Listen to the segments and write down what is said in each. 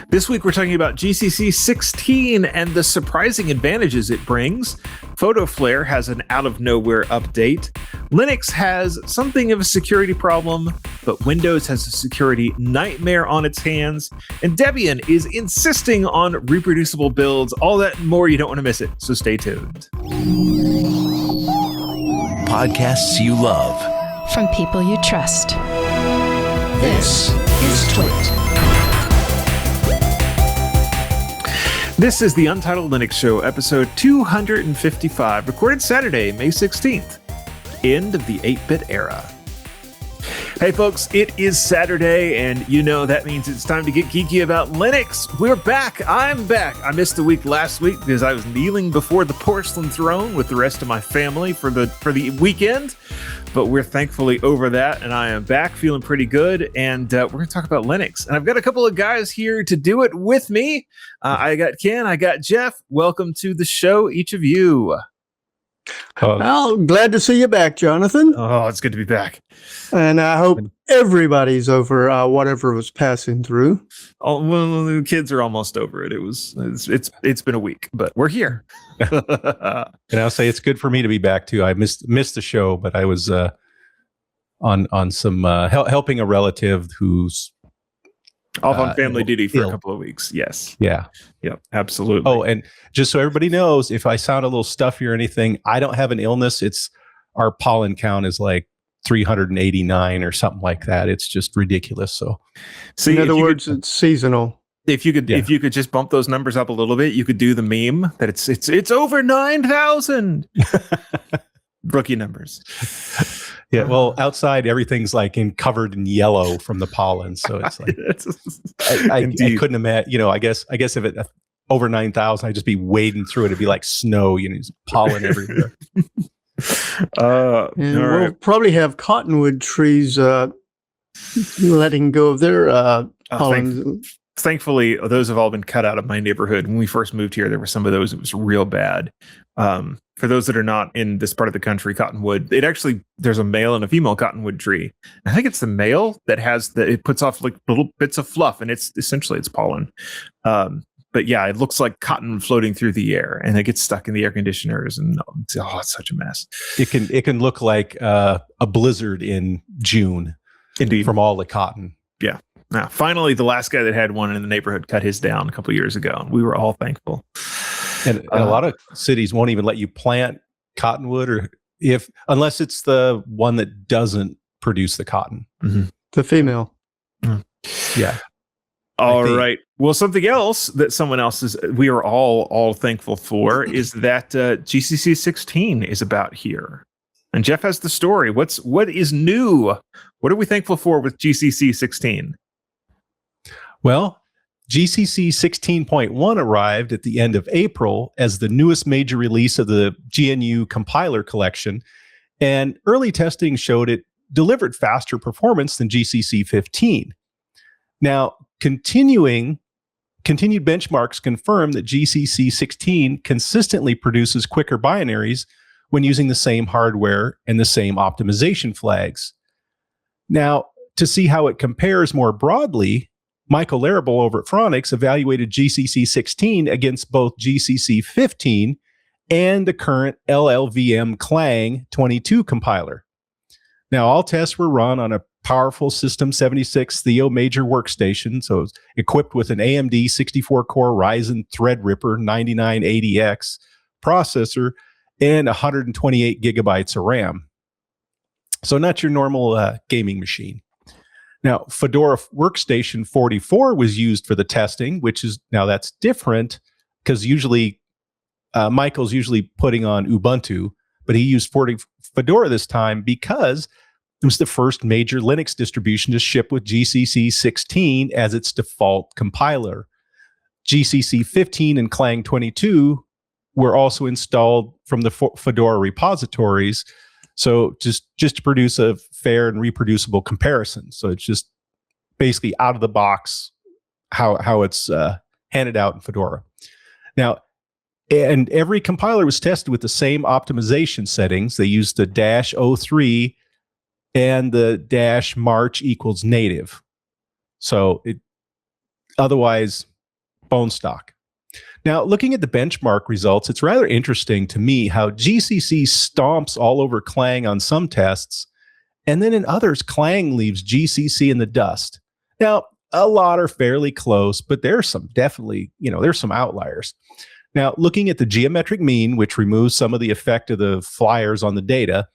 This week we're talking about GCC 16 and the surprising advantages it brings. PhotoFlare has an out-of-nowhere update. Linux has something of a security problem, but Windows has a security nightmare on its hands. And Debian is insisting on reproducible builds. All that and more, you don't want to miss it, so stay tuned. Podcasts you love. From people you trust. This is TWiT. This is the Untitled Linux Show, episode 255, recorded Saturday, May 16th, end of the 8-bit era. Hey folks, it is Saturday, and you know that means it's time to get geeky about Linux. We're back. I'm back. I missed a week last week because I was kneeling before the porcelain throne with the rest of my family for the weekend, but we're thankfully over that, and I am back feeling pretty good, and we're going to talk about Linux. And I've got a couple of guys here to do it with me. I got Ken, I got Jeff. Welcome to the show, each of you. Well, glad to see you back, Jonathan. Oh, it's good to be back. And I hope everybody's over whatever was passing through. Oh, well, the kids are almost over it. It's been a week, but we're here. And I'll say it's good for me to be back too. I missed the show, but I was on some helping a relative who's off on family duty for ill. a couple of weeks. Yes. Yeah. Yep. Absolutely. Oh, and just so everybody knows, if I sound a little stuffy or anything, I don't have an illness. It's our pollen count is like 389 or something like that. It's just ridiculous. So in other words, it's seasonal. If you could just bump those numbers up a little bit, you could do the meme that it's over 9,000 rookie numbers. Yeah, well, outside everything's like covered in yellow from the pollen, so it's like I couldn't imagine. You know, I guess if it over 9,000, I'd just be wading through it. It'd be like snow. You know, just pollen everywhere. And we'll probably have cottonwood trees letting go of their pollen. Thankfully, those have all been cut out of my neighborhood. When we first moved here, there were some of those. It was real bad. For those that are not in this part of the country, cottonwood, there's a male and a female cottonwood tree. I think it's the male that it puts off like little bits of fluff, and it's pollen. But yeah, it looks like cotton floating through the air, and it gets stuck in the air conditioners, and it's such a mess. It can look like a blizzard in June, indeed, from all the cotton. Yeah. Now, finally, the last guy that had one in the neighborhood cut his down a couple of years ago, and we were all thankful. And a lot of cities won't even let you plant cottonwood, unless it's the one that doesn't produce the cotton. Mm-hmm. The female. Mm-hmm. Yeah. All right. Well, something else that we are all thankful for is that GCC 16 is about here. And Jeff has the story. What is new? What are we thankful for with GCC 16? Well, GCC 16.1 arrived at the end of April as the newest major release of the GNU compiler collection, and early testing showed it delivered faster performance than GCC 15. Now, continued benchmarks confirm that GCC 16 consistently produces quicker binaries when using the same hardware and the same optimization flags. Now, to see how it compares more broadly, Michael Larrable over at Phronix evaluated GCC 16 against both GCC 15 and the current LLVM Clang 22 compiler. Now, all tests were run on a powerful System 76 Theo major workstation, so it's equipped with an AMD 64-core Ryzen Threadripper 9980X processor and 128 gigabytes of RAM. So not your normal gaming machine. Now, Fedora Workstation 44 was used for the testing, that's different because usually Michael's usually putting on Ubuntu, but he used Fedora this time because it was the first major Linux distribution to ship with GCC 16 as its default compiler. GCC 15 and Clang 22 were also installed from the Fedora repositories, so just to produce a fair and reproducible comparison. So it's just basically out of the box how it's handed out in Fedora. Now, and every compiler was tested with the same optimization settings. They used the -03 and the -march equals native. So otherwise, bone stock. Now, looking at the benchmark results, it's rather interesting to me how GCC stomps all over Clang on some tests, and then in others, Clang leaves GCC in the dust. Now, a lot are fairly close, but there's some definitely, there's some outliers. Now, looking at the geometric mean, which removes some of the effect of the flyers on the data,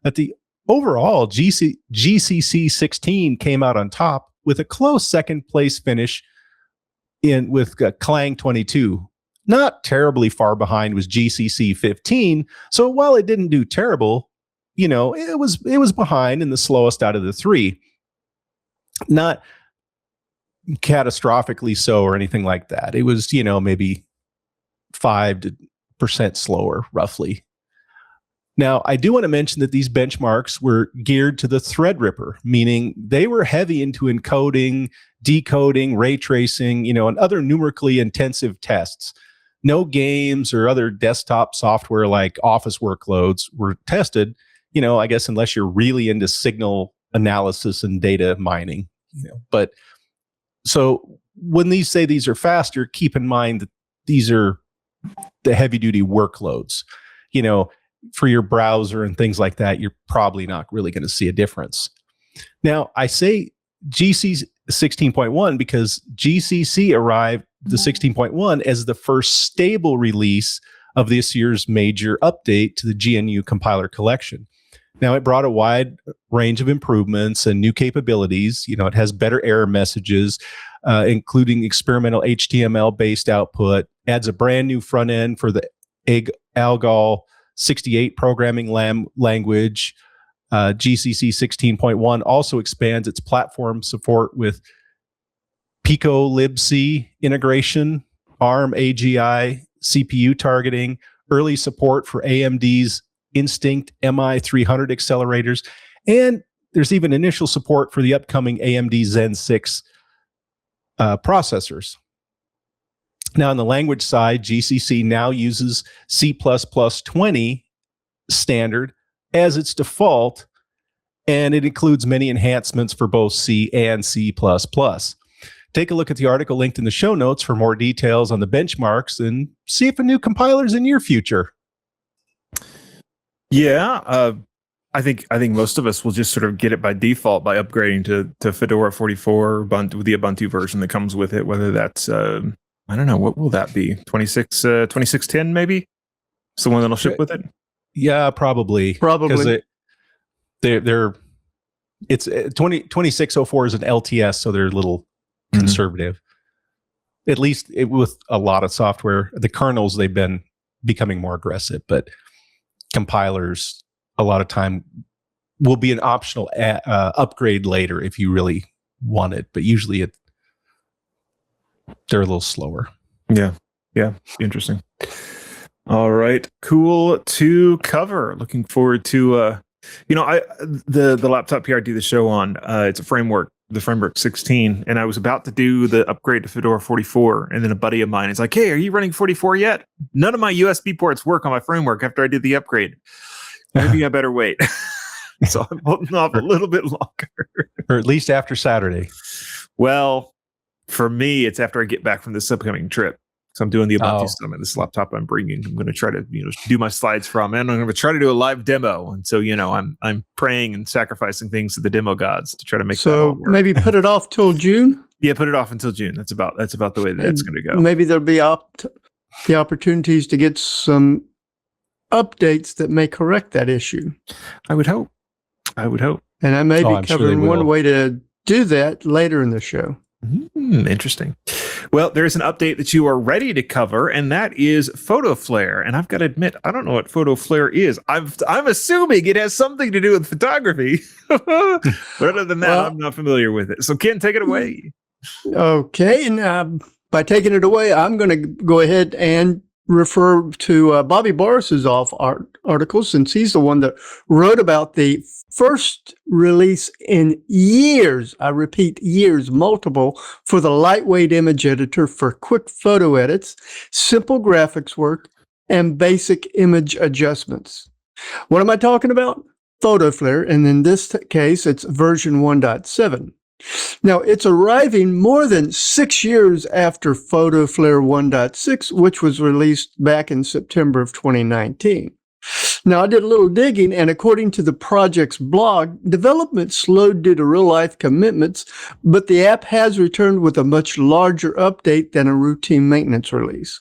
at the overall, GCC 16 came out on top with a close second place finish with Clang 22. Not terribly far behind was GCC 15. So while it didn't do terrible, it was behind and the slowest out of the three. Not catastrophically so or anything like that. It was, maybe 5% slower, roughly. Now, I do want to mention that these benchmarks were geared to the Threadripper, meaning they were heavy into encoding, decoding, ray tracing, and other numerically intensive tests. No games or other desktop software like Office workloads were tested, I guess, unless you're really into signal analysis and data mining, But so when these are faster, keep in mind that these are the heavy duty workloads, for your browser and things like that, you're probably not really going to see a difference. Now, I say GC 16.1 because GCC arrived the 16.1 as the first stable release of this year's major update to the GNU compiler collection. Now, it brought a wide range of improvements and new capabilities. It has better error messages, including experimental HTML-based output, adds a brand new front end for the Algol 68 programming language. GCC 16.1 also expands its platform support with Pico libc integration, ARM AGI, CPU targeting, early support for AMD's Instinct MI300 accelerators, and there's even initial support for the upcoming AMD Zen 6 processors. Now, on the language side, GCC now uses C++ 20 standard as its default, and it includes many enhancements for both C and C++. Take a look at the article linked in the show notes for more details on the benchmarks and see if a new compiler is in your future. Yeah, I think most of us will just sort of get it by default by upgrading to Fedora 44 with the Ubuntu version that comes with it, whether that's I don't know, what will that be? 2610 maybe? It's the one that'll ship with it? Yeah, probably. Because it's 2604 is an LTS, so they're a little conservative. At least with a lot of software, the kernels, they've been becoming more aggressive, but compilers a lot of time will be an optional upgrade later if you really want it, but usually they're a little slower. Yeah. Interesting. All right. Cool to cover. Looking forward to the laptop here I do the show on. It's a framework, the framework 16, and I was about to do the upgrade to Fedora 44, and then a buddy of mine is like, "Hey, are you running 44 yet? None of my USB ports work on my framework after I did the upgrade. Maybe I better wait." So I'm holding off a little bit longer, or at least after Saturday. Well, for me, it's after I get back from this upcoming trip. So I'm doing the Ubuntu Summit. This laptop I'm bringing, I'm going to try to do my slides from, and I'm going to try to do a live demo. And so I'm praying and sacrificing things to the demo gods to try to make. So maybe put it off till June. Yeah, put it off until June. That's about the way that it's going to go. Maybe there'll be the opportunities to get some updates that may correct that issue. I would hope. And I may be covering one way to do that later in the show. Interesting. Well, there's an update that you are ready to cover, and that is PhotoFlare. And I've got to admit, I don't know what PhotoFlare is. I'm assuming it has something to do with photography. But other than that, I'm not familiar with it. So Ken, take it away. Okay. And by taking it away, I'm going to go ahead and refer to Bobby Boris's article, since he's the one that wrote about the first release in years, I repeat, years, multiple, for the lightweight image editor for quick photo edits, simple graphics work, and basic image adjustments. What am I talking about? PhotoFlare, and in this case, it's version 1.7. Now, it's arriving more than 6 years after PhotoFlare 1.6, which was released back in September of 2019. Now, I did a little digging, and according to the project's blog, development slowed due to real-life commitments, but the app has returned with a much larger update than a routine maintenance release.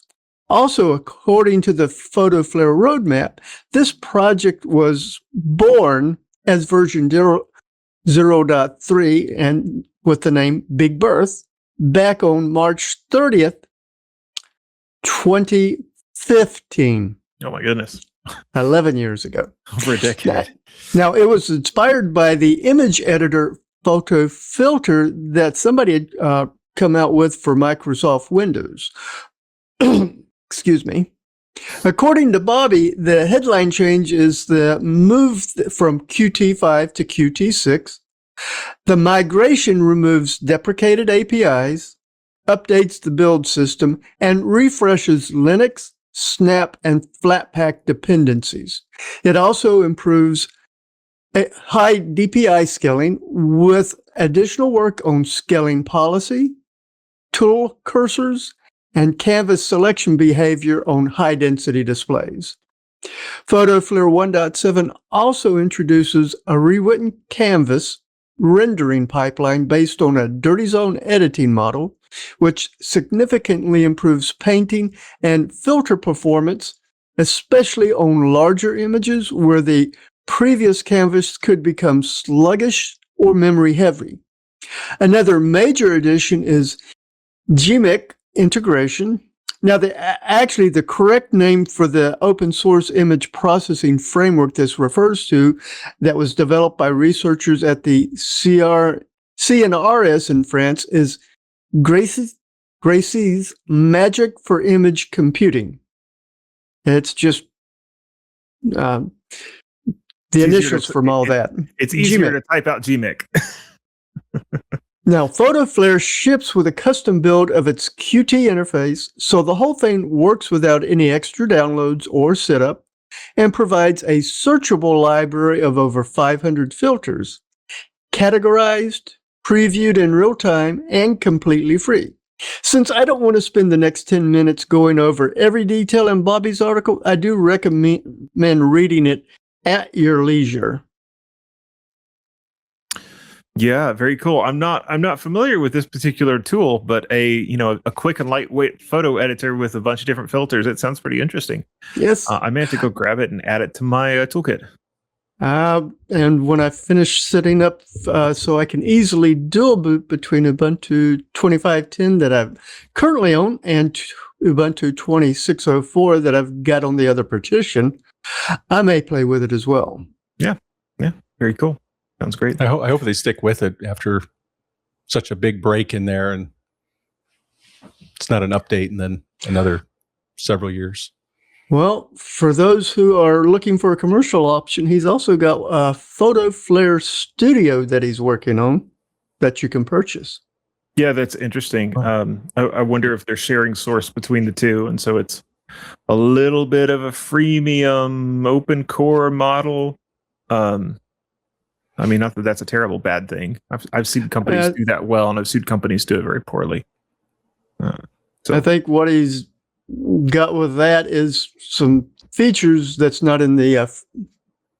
Also, according to the PhotoFlare roadmap, this project was born as version 0.3 and with the name Big Berth back on March 30th, 2015. Oh my goodness. 11 years ago. Over a decade. Now, it was inspired by the image editor photo filter that somebody had come out with for Microsoft Windows. Excuse me. According to Bobby, the headline change is the move from Qt5 to Qt6. The migration removes deprecated APIs, updates the build system, and refreshes Linux, Snap, and Flatpak dependencies. It also improves high DPI scaling with additional work on scaling policy, tool cursors, and canvas selection behavior on high-density displays. PhotoFlare 1.7 also introduces a rewritten canvas rendering pipeline based on a dirty zone editing model, which significantly improves painting and filter performance, especially on larger images where the previous canvas could become sluggish or memory heavy. Another major addition is GMIC integration. Now, the correct name for the open source image processing framework this refers to, that was developed by researchers at the CNRS in France, is Gracie's Magic for Image Computing. It's just the initials from all that. It's easier to type out GMIC. Now, PhotoFlare ships with a custom build of its Qt interface, so the whole thing works without any extra downloads or setup, and provides a searchable library of over 500 filters, categorized, previewed in real time, and completely free. Since I don't want to spend the next 10 minutes going over every detail in Bobby's article, I do recommend reading it at your leisure. Yeah, very cool. I'm not familiar with this particular tool, but a quick and lightweight photo editor with a bunch of different filters. It sounds pretty interesting. Yes. I may have to go grab it and add it to my toolkit. And when I finish setting up so I can easily dual boot between Ubuntu 25.10 that I've currently on and Ubuntu 26.04 that I've got on the other partition, I may play with it as well. Yeah, very cool. Sounds great. I hope they stick with it after such a big break in there, and it's not an update and then another several years. Well, for those who are looking for a commercial option, he's also got a PhotoFlare Studio that he's working on that you can purchase. Yeah, that's interesting. I wonder if they're sharing source between the two, and so it's a little bit of a freemium open core model. I mean, not that that's a terrible bad thing. I've seen companies do that well, and I've seen companies do it very poorly. So I think what he's got with that is some features that's not in the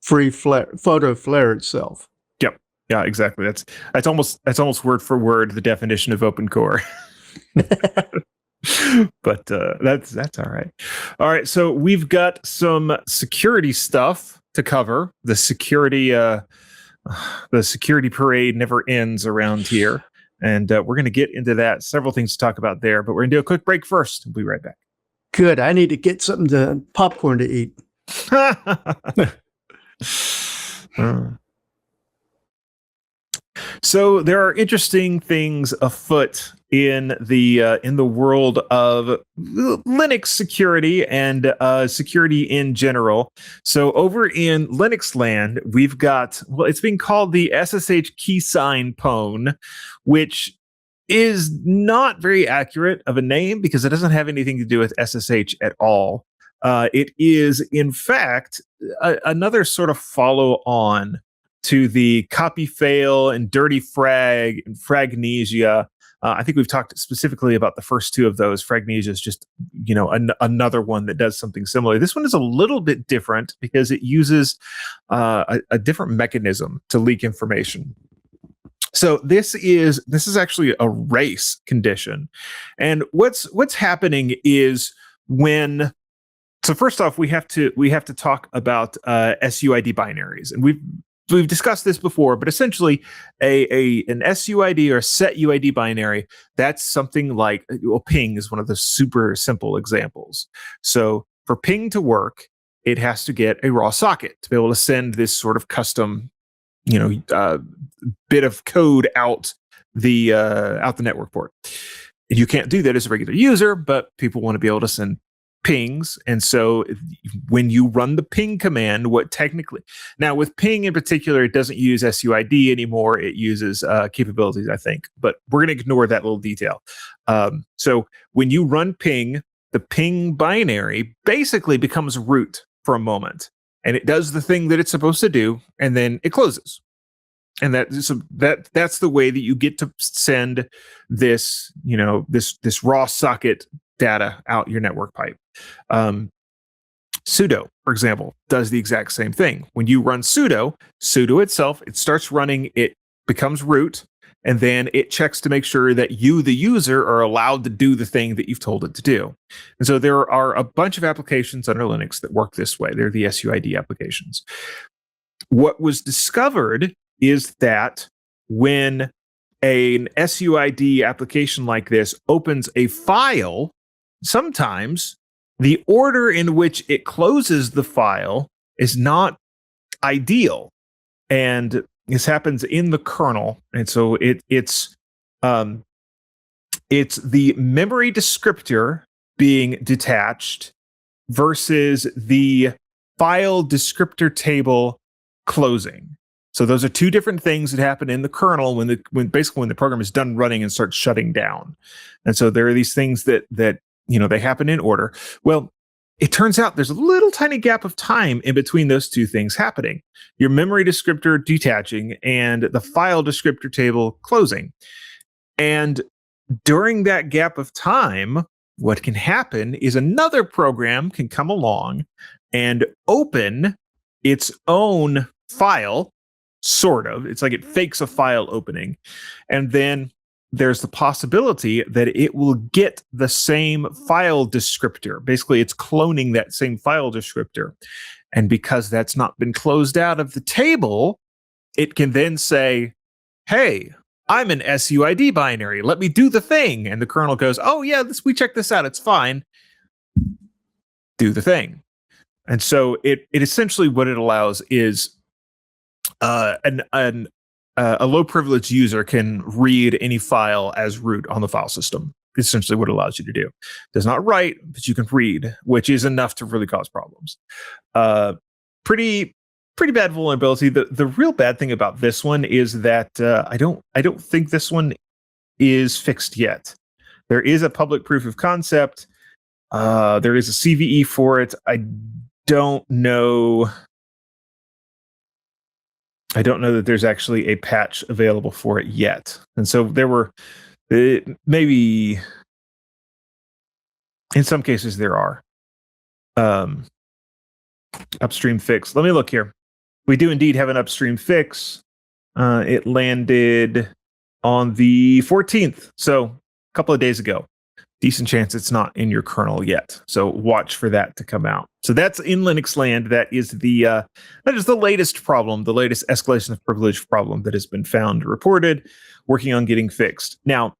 free PhotoFlare itself. Yep. Yeah, exactly. That's almost word for word the definition of open core. But that's all right. All right. So we've got some security stuff to cover. The security parade never ends around here. And we're going to get into that. Several things to talk about there, but we're going to do a quick break first. We'll be right back. Good. I need to get something popcorn to eat. So there are interesting things afoot in the world of Linux security and security in general. So over in Linux land, we've got, well, it's being called the SSH key sign pwn, which is not very accurate of a name because it doesn't have anything to do with SSH at all. It is, in fact, another sort of follow-on to the copy fail and dirty frag and fragnesia. I think we've talked specifically about the first two of those. Fragnesia is just, another one that does something similar. This one is a little bit different because it uses a different mechanism to leak information. So this is actually a race condition, and what's happening is so first off, we have to talk about SUID binaries, and we've discussed this before, but essentially an SUID or a set UID binary, that's something like, ping is one of the super simple examples. So for ping to work, it has to get a raw socket to be able to send this sort of custom, bit of code out the network port. You can't do that as a regular user, but people want to be able to send pings. And so when you run the ping command, now with ping in particular, it doesn't use SUID anymore. It uses capabilities, I think, but we're going to ignore that little detail. So when you run ping, the ping binary basically becomes root for a moment, and it does the thing that it's supposed to do, and then it closes. And that's the way that you get to send this, this raw socket data out your network pipe. Sudo, for example, does the exact same thing. When you run sudo itself, it starts running, it becomes root, and then it checks to make sure that you, the user, are allowed to do the thing that you've told it to do. And so there are a bunch of applications under Linux that work this way. They're the SUID applications. What was discovered is that when an SUID application like this opens a file, sometimes the order in which it closes the file is not ideal. And this happens in the kernel. And so it's the memory descriptor being detached versus the file descriptor table closing. So those are two different things that happen in the kernel when the program is done running and starts shutting down. And so there are these things that they happen in order. Well, it turns out there's a little tiny gap of time in between those two things happening. Your memory descriptor detaching and the file descriptor table closing. And during that gap of time, what can happen is another program can come along and open its own file. Sort of. It's like it fakes a file opening. And then there's the possibility that it will get the same file descriptor. Basically, it's cloning that same file descriptor. And because that's not been closed out of the table, it can then say, hey, I'm an SUID binary. Let me do the thing. And the kernel goes, oh, yeah, we checked this out. It's fine. Do the thing. And so it essentially what it allows is a low privilege user can read any file as root on the file system. It's essentially what it allows you to do. It does not write, but you can read, which is enough to really cause problems. Pretty bad vulnerability. The real bad thing about this one is that I don't think this one is fixed yet. There is a public proof of concept. There is a CVE for it. I don't know that there's actually a patch available for it yet. And so there were maybe in some cases there are upstream fix. Let me look here. We do indeed have an upstream fix. It landed on the 14th, so a couple of days ago. Decent chance it's not in your kernel yet. So watch for that to come out. So that's in Linux land. That is the latest problem, the latest escalation of privilege problem that has been found, reported, working on getting fixed. Now,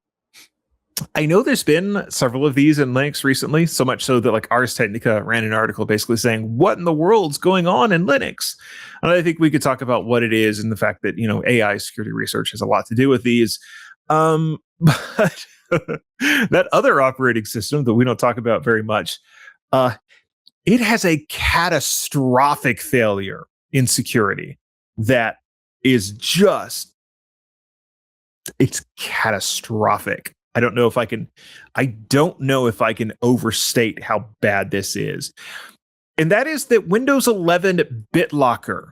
I know there's been several of these in Linux recently, so much so that like Ars Technica ran an article basically saying, what in the world's going on in Linux? And I think we could talk about what it is and the fact that, AI security research has a lot to do with these. But that other operating system that we don't talk about very much, it has a catastrophic failure in security that is it's catastrophic. I don't know if I can overstate how bad this is. And that is that Windows 11 BitLocker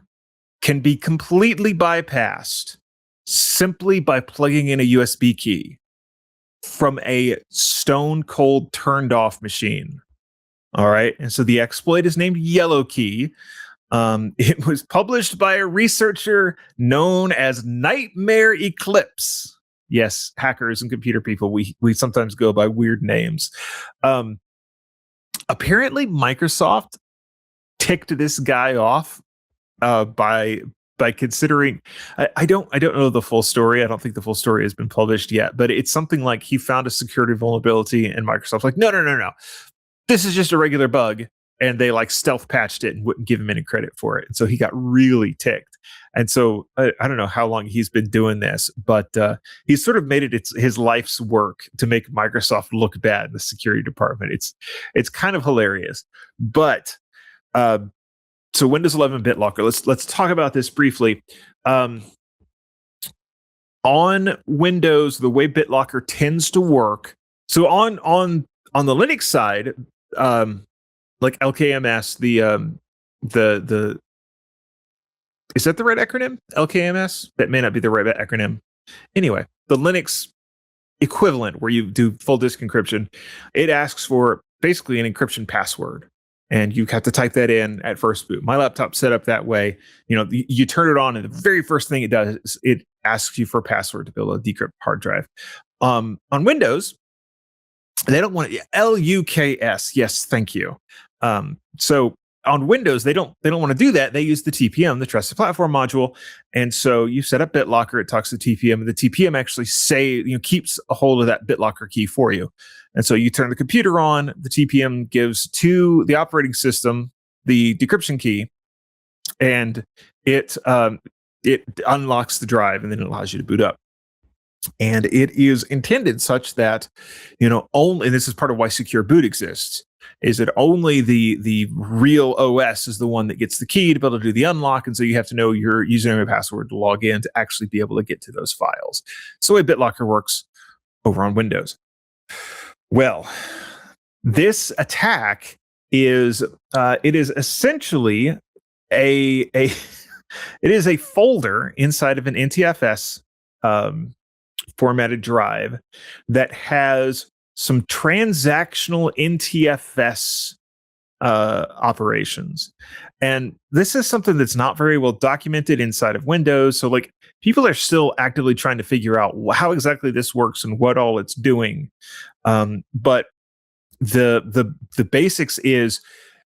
can be completely bypassed simply by plugging in a USB key from a stone cold turned off machine. All right. And so the exploit is named Yellow Key. It was published by a researcher known as Nightmare Eclipse. Yes, hackers and computer people, we sometimes go by weird names. Apparently, Microsoft ticked this guy off by considering. I don't know the full story. I don't think the full story has been published yet. But it's something like he found a security vulnerability, and Microsoft's like, no. This is just a regular bug. And they like stealth patched it and wouldn't give him any credit for it. And so he got really ticked. And so I don't know how long he's been doing this, but he's sort of made it his life's work to make Microsoft look bad in the security department. It's kind of hilarious. But so Windows 11 BitLocker, let's talk about this briefly. On Windows, the way BitLocker tends to work. So on the Linux side, like LKMS, the is that the right acronym? LKMS? That may not be the right acronym. Anyway, the Linux equivalent where you do full disk encryption, it asks for basically an encryption password. And you have to type that in at first boot. My laptop's set up that way. You turn it on, and the very first thing it does is it asks you for a password to be able to decrypt hard drive. On Windows, they don't want it. LUKS. Yes, thank you. So on Windows, they don't want to do that. They use the TPM, the Trusted Platform module. And so you set up BitLocker, it talks to TPM, and the TPM actually keeps a hold of that BitLocker key for you. And so you turn the computer on, the TPM gives to the operating system the decryption key, and it unlocks the drive, and then it allows you to boot up. And it is intended such that, only, and this is part of why Secure Boot exists, is that only the real OS is the one that gets the key to be able to do the unlock. And so you have to know your username and password to log in to actually be able to get to those files. So the way BitLocker works over on Windows. Well, this attack is essentially it is a folder inside of an NTFS formatted drive that has some transactional NTFS operations. And this is something that's not very well documented inside of Windows. So like people are still actively trying to figure out how exactly this works and what all it's doing. But the basics is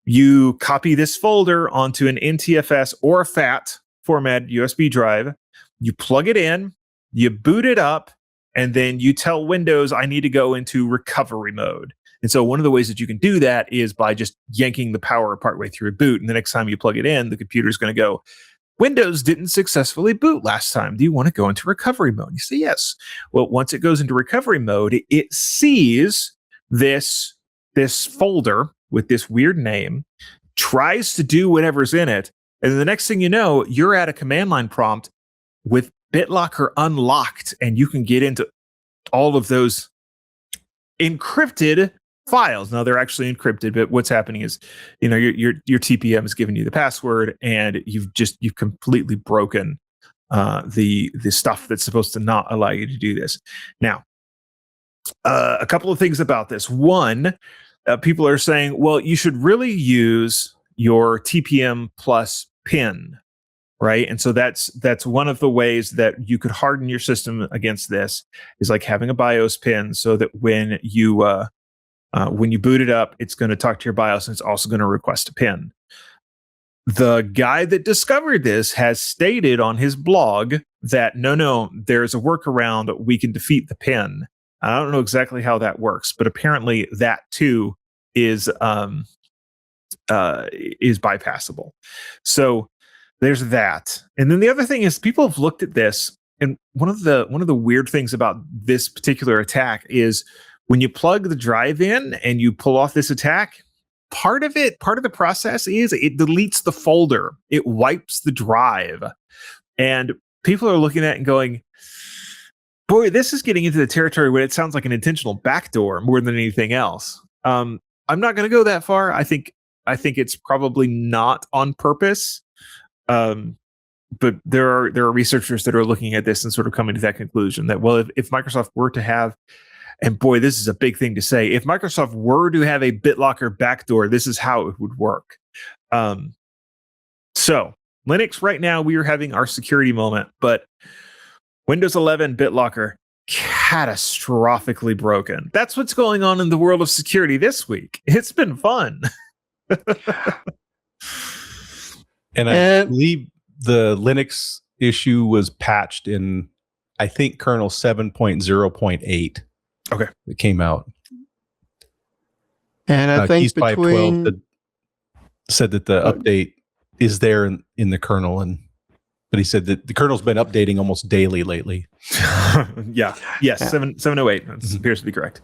you copy this folder onto an NTFS or a FAT formatted USB drive, you plug it in, you boot it up, and then you tell Windows, I need to go into recovery mode. And so one of the ways that you can do that is by just yanking the power partway through a boot. And the next time you plug it in, the computer's going to go, Windows didn't successfully boot last time. Do you want to go into recovery mode? You say yes. Well, once it goes into recovery mode, it sees this folder with this weird name, tries to do whatever's in it. And then the next thing you know, you're at a command line prompt with BitLocker unlocked, and you can get into all of those encrypted files. Now they're actually encrypted, but what's happening is, your TPM is giving you the password, and you've completely broken the stuff that's supposed to not allow you to do this. Now, a couple of things about this. One, people are saying, well, you should really use your TPM plus PIN. Right. And so that's one of the ways that you could harden your system against this, is like having a BIOS pin, so that when you boot it up, it's going to talk to your BIOS, and it's also going to request a pin. The guy that discovered this has stated on his blog that no, there's a workaround. We can defeat the pin. I don't know exactly how that works, but apparently that too is bypassable. So there's that. And then the other thing is, people have looked at this, and one of the weird things about this particular attack is when you plug the drive in and you pull off this attack, part of the process is it deletes the folder. It wipes the drive. And people are looking at it and going, boy, this is getting into the territory where it sounds like an intentional backdoor more than anything else. I'm not going to go that far. I think it's probably not on purpose. there are researchers that are looking at this and sort of coming to that conclusion that, well, if Microsoft were to have, and boy, this is a big thing to say, if Microsoft were to have a BitLocker backdoor, this is how it would work. So Linux right now, we are having our security moment, but Windows 11 BitLocker catastrophically broken. That's what's going on in the world of security this week. It's been fun. And I believe the Linux issue was patched in, I think, kernel 7.0.8. Okay. It came out. And I think Keys between 512 said that the update is there in the kernel, but he said that the kernel's been updating almost daily lately. Yes, 708. That appears to be correct.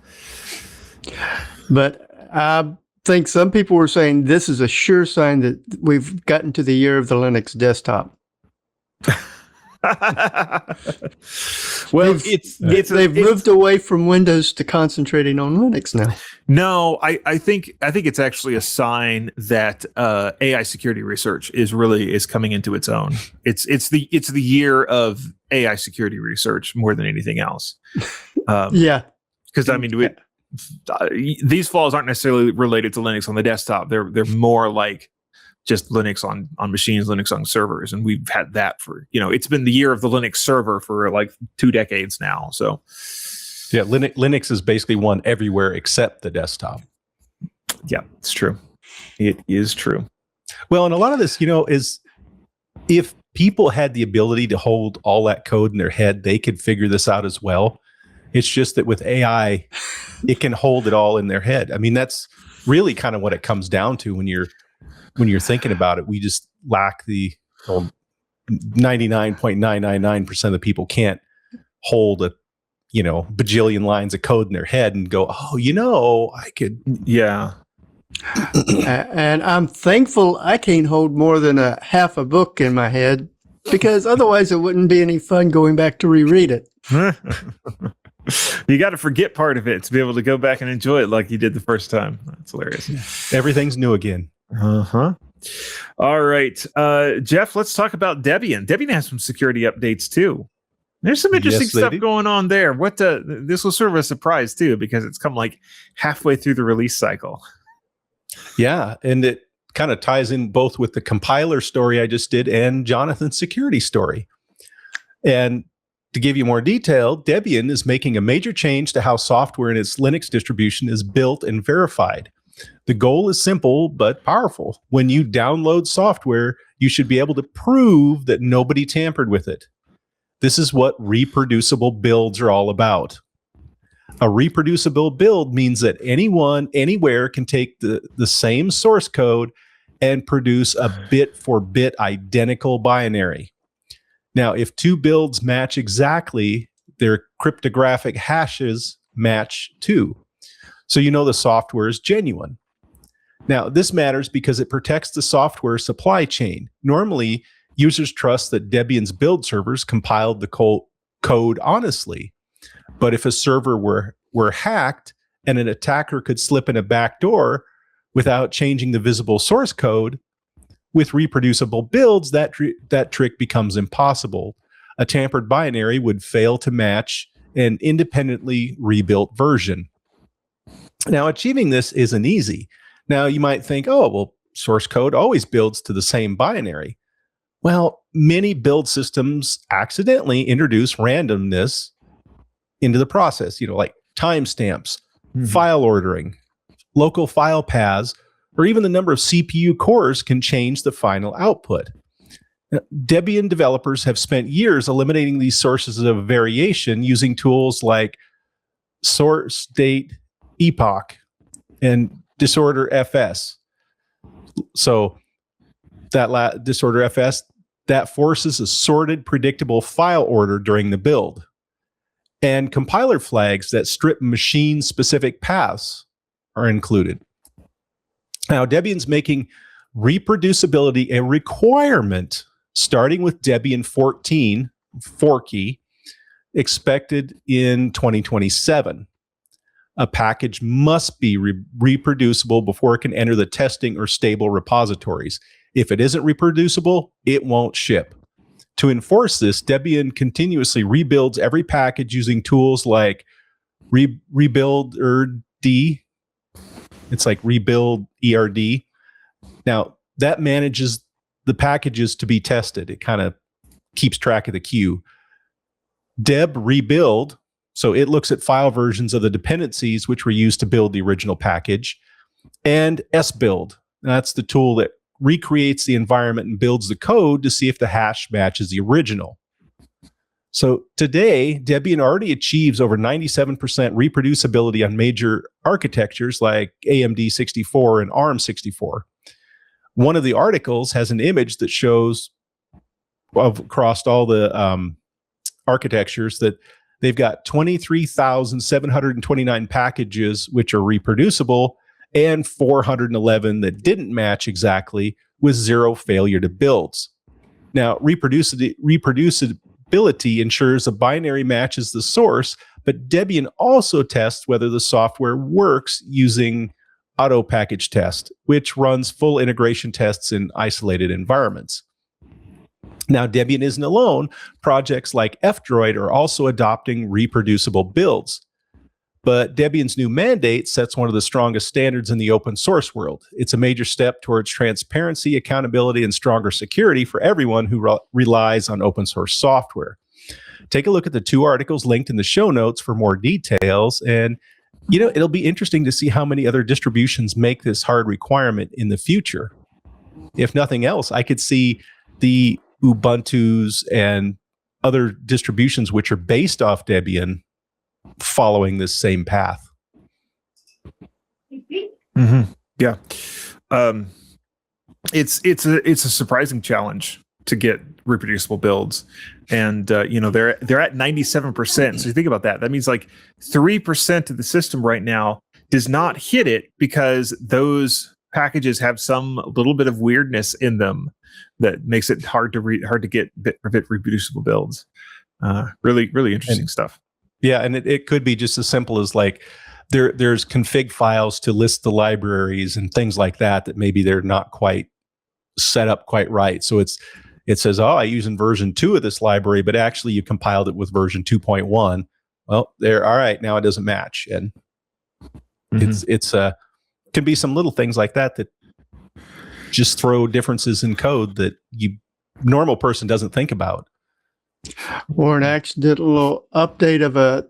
But I think some people were saying this is a sure sign that we've gotten to the year of the Linux desktop. Well, they've moved away from Windows to concentrating on Linux now. No, I think it's actually a sign that AI security research is coming into its own. It's the year of AI security research more than anything else. Because I mean, these flaws aren't necessarily related to Linux on the desktop. They're more like just Linux on machines, Linux on servers. And we've had that for, it's been the year of the Linux server for like 2 decades now. So yeah, Linux is basically won everywhere except the desktop. Yeah, it's true. It is true. Well, and a lot of this, is if people had the ability to hold all that code in their head, they could figure this out as well. It's just that with AI, it can hold it all in their head. I mean, that's really kind of what it comes down to when you're thinking about it. We just lack the 99.999% of the people can't hold a bajillion lines of code in their head and go, I could. Yeah. And I'm thankful I can't hold more than a half a book in my head, because otherwise it wouldn't be any fun going back to reread it. You got to forget part of it to be able to go back and enjoy it like you did the first time. That's hilarious. Everything's new again. Uh-huh. All right. Jeff, let's talk about Debian. Debian has some security updates too. There's some interesting stuff going on there. This was sort of a surprise too, because it's come like halfway through the release cycle. Yeah, and it kind of ties in both with the compiler story I just did and Jonathan's security story. And to give you more detail, Debian is making a major change to how software in its Linux distribution is built and verified. The goal is simple but powerful. When you download software, you should be able to prove that nobody tampered with it. This is what reproducible builds are all about. A reproducible build means that anyone, anywhere can take the same source code and produce a bit-for-bit identical binary. Now, if 2 builds match exactly, their cryptographic hashes match too. So the software is genuine. Now, this matters because it protects the software supply chain. Normally, users trust that Debian's build servers compiled the code honestly. But if a server were hacked and an attacker could slip in a backdoor without changing the visible source code, with reproducible builds, that trick becomes impossible. A tampered binary would fail to match an independently rebuilt version. Now, achieving this isn't easy. Now, you might think, source code always builds to the same binary. Well, many build systems accidentally introduce randomness into the process, like timestamps, file ordering, local file paths, or even the number of CPU cores can change the final output. Now, Debian developers have spent years eliminating these sources of variation using tools like source date epoch and disorder FS. So that disorder FS, that forces a sorted, predictable file order during the build. And compiler flags that strip machine-specific paths are included. Now, Debian's making reproducibility a requirement, starting with Debian 14, Forky, expected in 2027. A package must be reproducible before it can enter the testing or stable repositories. If it isn't reproducible, it won't ship. To enforce this, Debian continuously rebuilds every package using tools like rebuild ERD. It's like rebuild ERD. Now, that manages the packages to be tested. It kind of keeps track of the queue. Deb rebuild, so it looks at file versions of the dependencies which were used to build the original package. And sbuild, that's the tool that recreates the environment and builds the code to see if the hash matches the original. So today, Debian already achieves over 97% reproducibility on major architectures like AMD 64 and ARM 64. One of the articles has an image that shows across all the architectures that they've got 23,729 packages which are reproducible and 411 that didn't match exactly, with 0 failure to builds. Now, reproducibility ensures a binary matches the source, but Debian also tests whether the software works using auto package test, which runs full integration tests in isolated environments. Now, Debian isn't alone. Projects like F-Droid are also adopting reproducible builds. But Debian's new mandate sets one of the strongest standards in the open source world. It's a major step towards transparency, accountability, and stronger security for everyone who relies on open source software. Take a look at the 2 articles linked in the show notes for more details. And, it'll be interesting to see how many other distributions make this hard requirement in the future. If nothing else, I could see the Ubuntu's and other distributions which are based off Debian following this same path. Mm-hmm. Yeah. It's a surprising challenge to get reproducible builds. And they're at 97%. So you think about that. That means like 3% of the system right now does not hit it because those packages have some little bit of weirdness in them that makes it hard to get reproducible builds. Really, really interesting stuff. Yeah, and it could be just as simple as like there's config files to list the libraries and things like that maybe they're not quite set up quite right. So it says, oh, I use in version 2 of this library, but actually you compiled it with version 2.1. Well, there, all right, now it doesn't match. And it's can be some little things like that just throw differences in code that normal person doesn't think about. Or an accidental update of a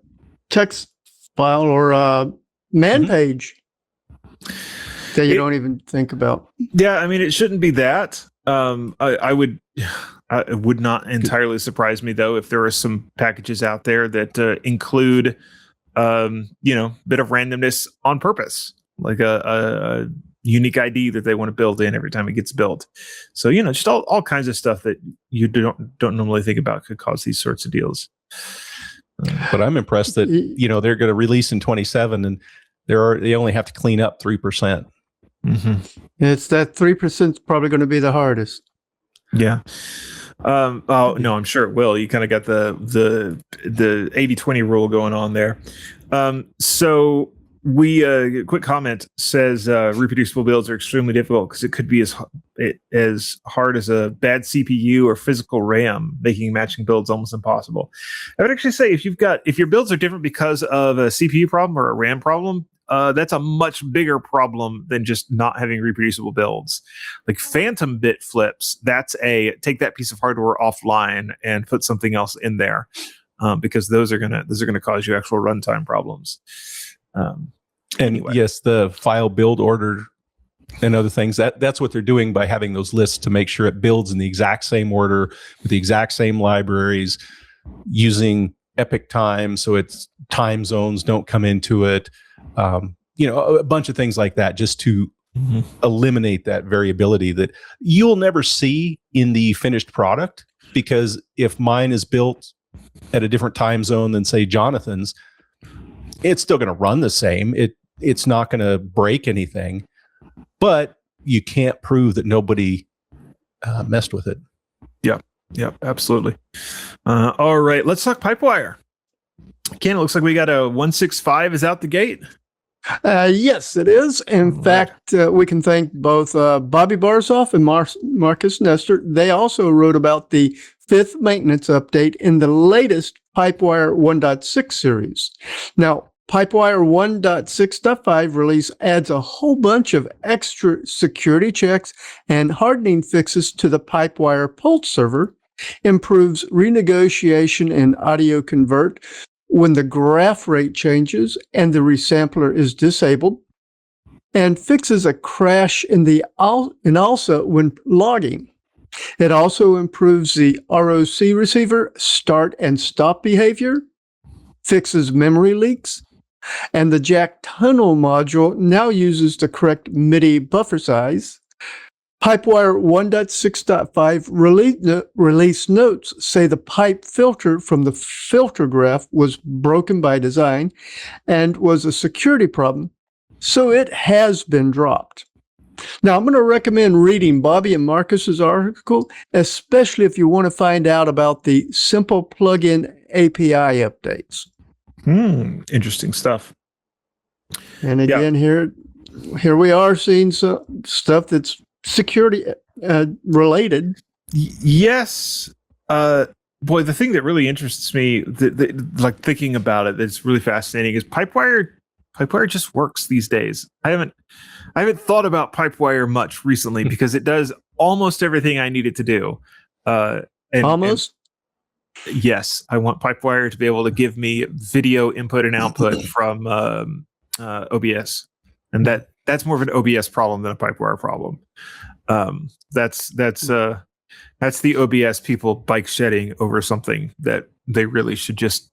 text file or a man page that you don't even think about. Yeah, I mean, it shouldn't be that. It would not entirely surprise me, though, if there are some packages out there that include, bit of randomness on purpose, like a unique ID that they want to build in every time it gets built. So, just all kinds of stuff that you don't normally think about could cause these sorts of deals. But I'm impressed that, they're going to release in 27 and they only have to clean up 3%. It's that 3% is probably going to be the hardest. Yeah. No, I'm sure it will. You kind of got the 80-20 rule going on there. So we quick comment says reproducible builds are extremely difficult because it could be as hard as a bad CPU or physical RAM, making matching builds almost impossible. I would actually say if your builds are different because of a CPU problem or a RAM problem, that's a much bigger problem than just not having reproducible builds. Like phantom bit flips, that's take that piece of hardware offline and put something else in there, because those are gonna cause you actual runtime problems. Anyway. Yes, the file build order and other things, that's what they're doing by having those lists to make sure it builds in the exact same order with the exact same libraries, using epic time so its time zones don't come into it. A bunch of things like that, just to eliminate that variability that you'll never see in the finished product. Because if mine is built at a different time zone than, say, Jonathan's, it's still going to run the same. It's not going to break anything, but you can't prove that nobody messed with it. Yeah, absolutely. All right, let's talk Pipewire. Ken, it looks like we got a 165 is out the gate. Yes, it is. In fact, we can thank both Bobby Barsoff and Marcus Nestor. They also wrote about the fifth maintenance update in the latest Pipewire 1.6 series. Now, Pipewire 1.6.5 release adds a whole bunch of extra security checks and hardening fixes to the Pipewire Pulse server, improves renegotiation and audio convert when the graph rate changes and the resampler is disabled, and fixes a crash in ALSA when logging. It also improves the ROC receiver start and stop behavior, fixes memory leaks, and the jack tunnel module now uses the correct MIDI buffer size. Pipewire 1.6.5 release notes say the pipe filter from the filter graph was broken by design and was a security problem, so it has been dropped. Now, I'm going to recommend reading Bobby and Marcus's article, especially if you want to find out about the simple plugin API updates. Interesting stuff. And again, here we are seeing some stuff that's security related. Yes. Boy, the thing that really interests me, like thinking about it, that's really fascinating is Pipewire just works these days. I haven't thought about Pipewire much recently because it does almost everything I need it to do. Almost? Yes, I want Pipewire to be able to give me video input and output from OBS, and that's more of an OBS problem than a Pipewire problem. That's the OBS people bike shedding over something that they really should just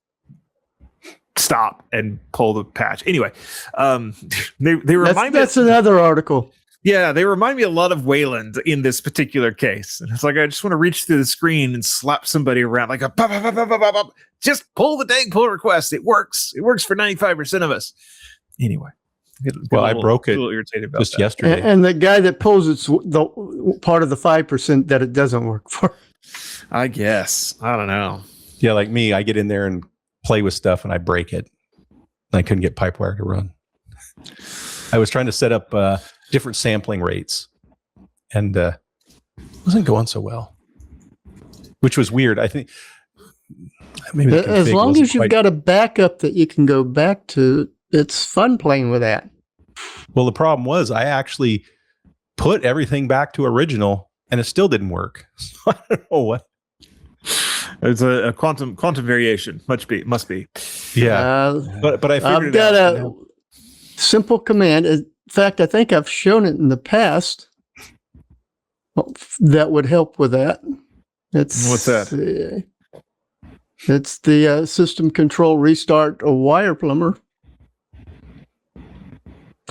stop and pull the patch. Anyway, they remind me. That's another article. Yeah, they remind me a lot of Wayland in this particular case. And it's like, I just want to reach through the screen and slap somebody around like a pop, pop, pop, pop, pop, pop. Just pull the dang pull request. It works. It works for 95% of us. Anyway. I broke it just yesterday. And the guy that pulls it's the part of the 5% that it doesn't work for. I guess. I don't know. Yeah, like me, I get in there and play with stuff and I break it. I couldn't get Pipewire to run. I was trying to set up different sampling rates and it wasn't going so well, which was weird. I think maybe as long as you've got a backup that you can go back to, it's fun playing with that. Well, the problem was I actually put everything back to original and it still didn't work. So I don't know what. It's a quantum variation. Must be. Yeah. But I figured I've got a simple command. In fact, I think I've shown it in the past. That would help with that. What's that? It's the system control restart a wire plumber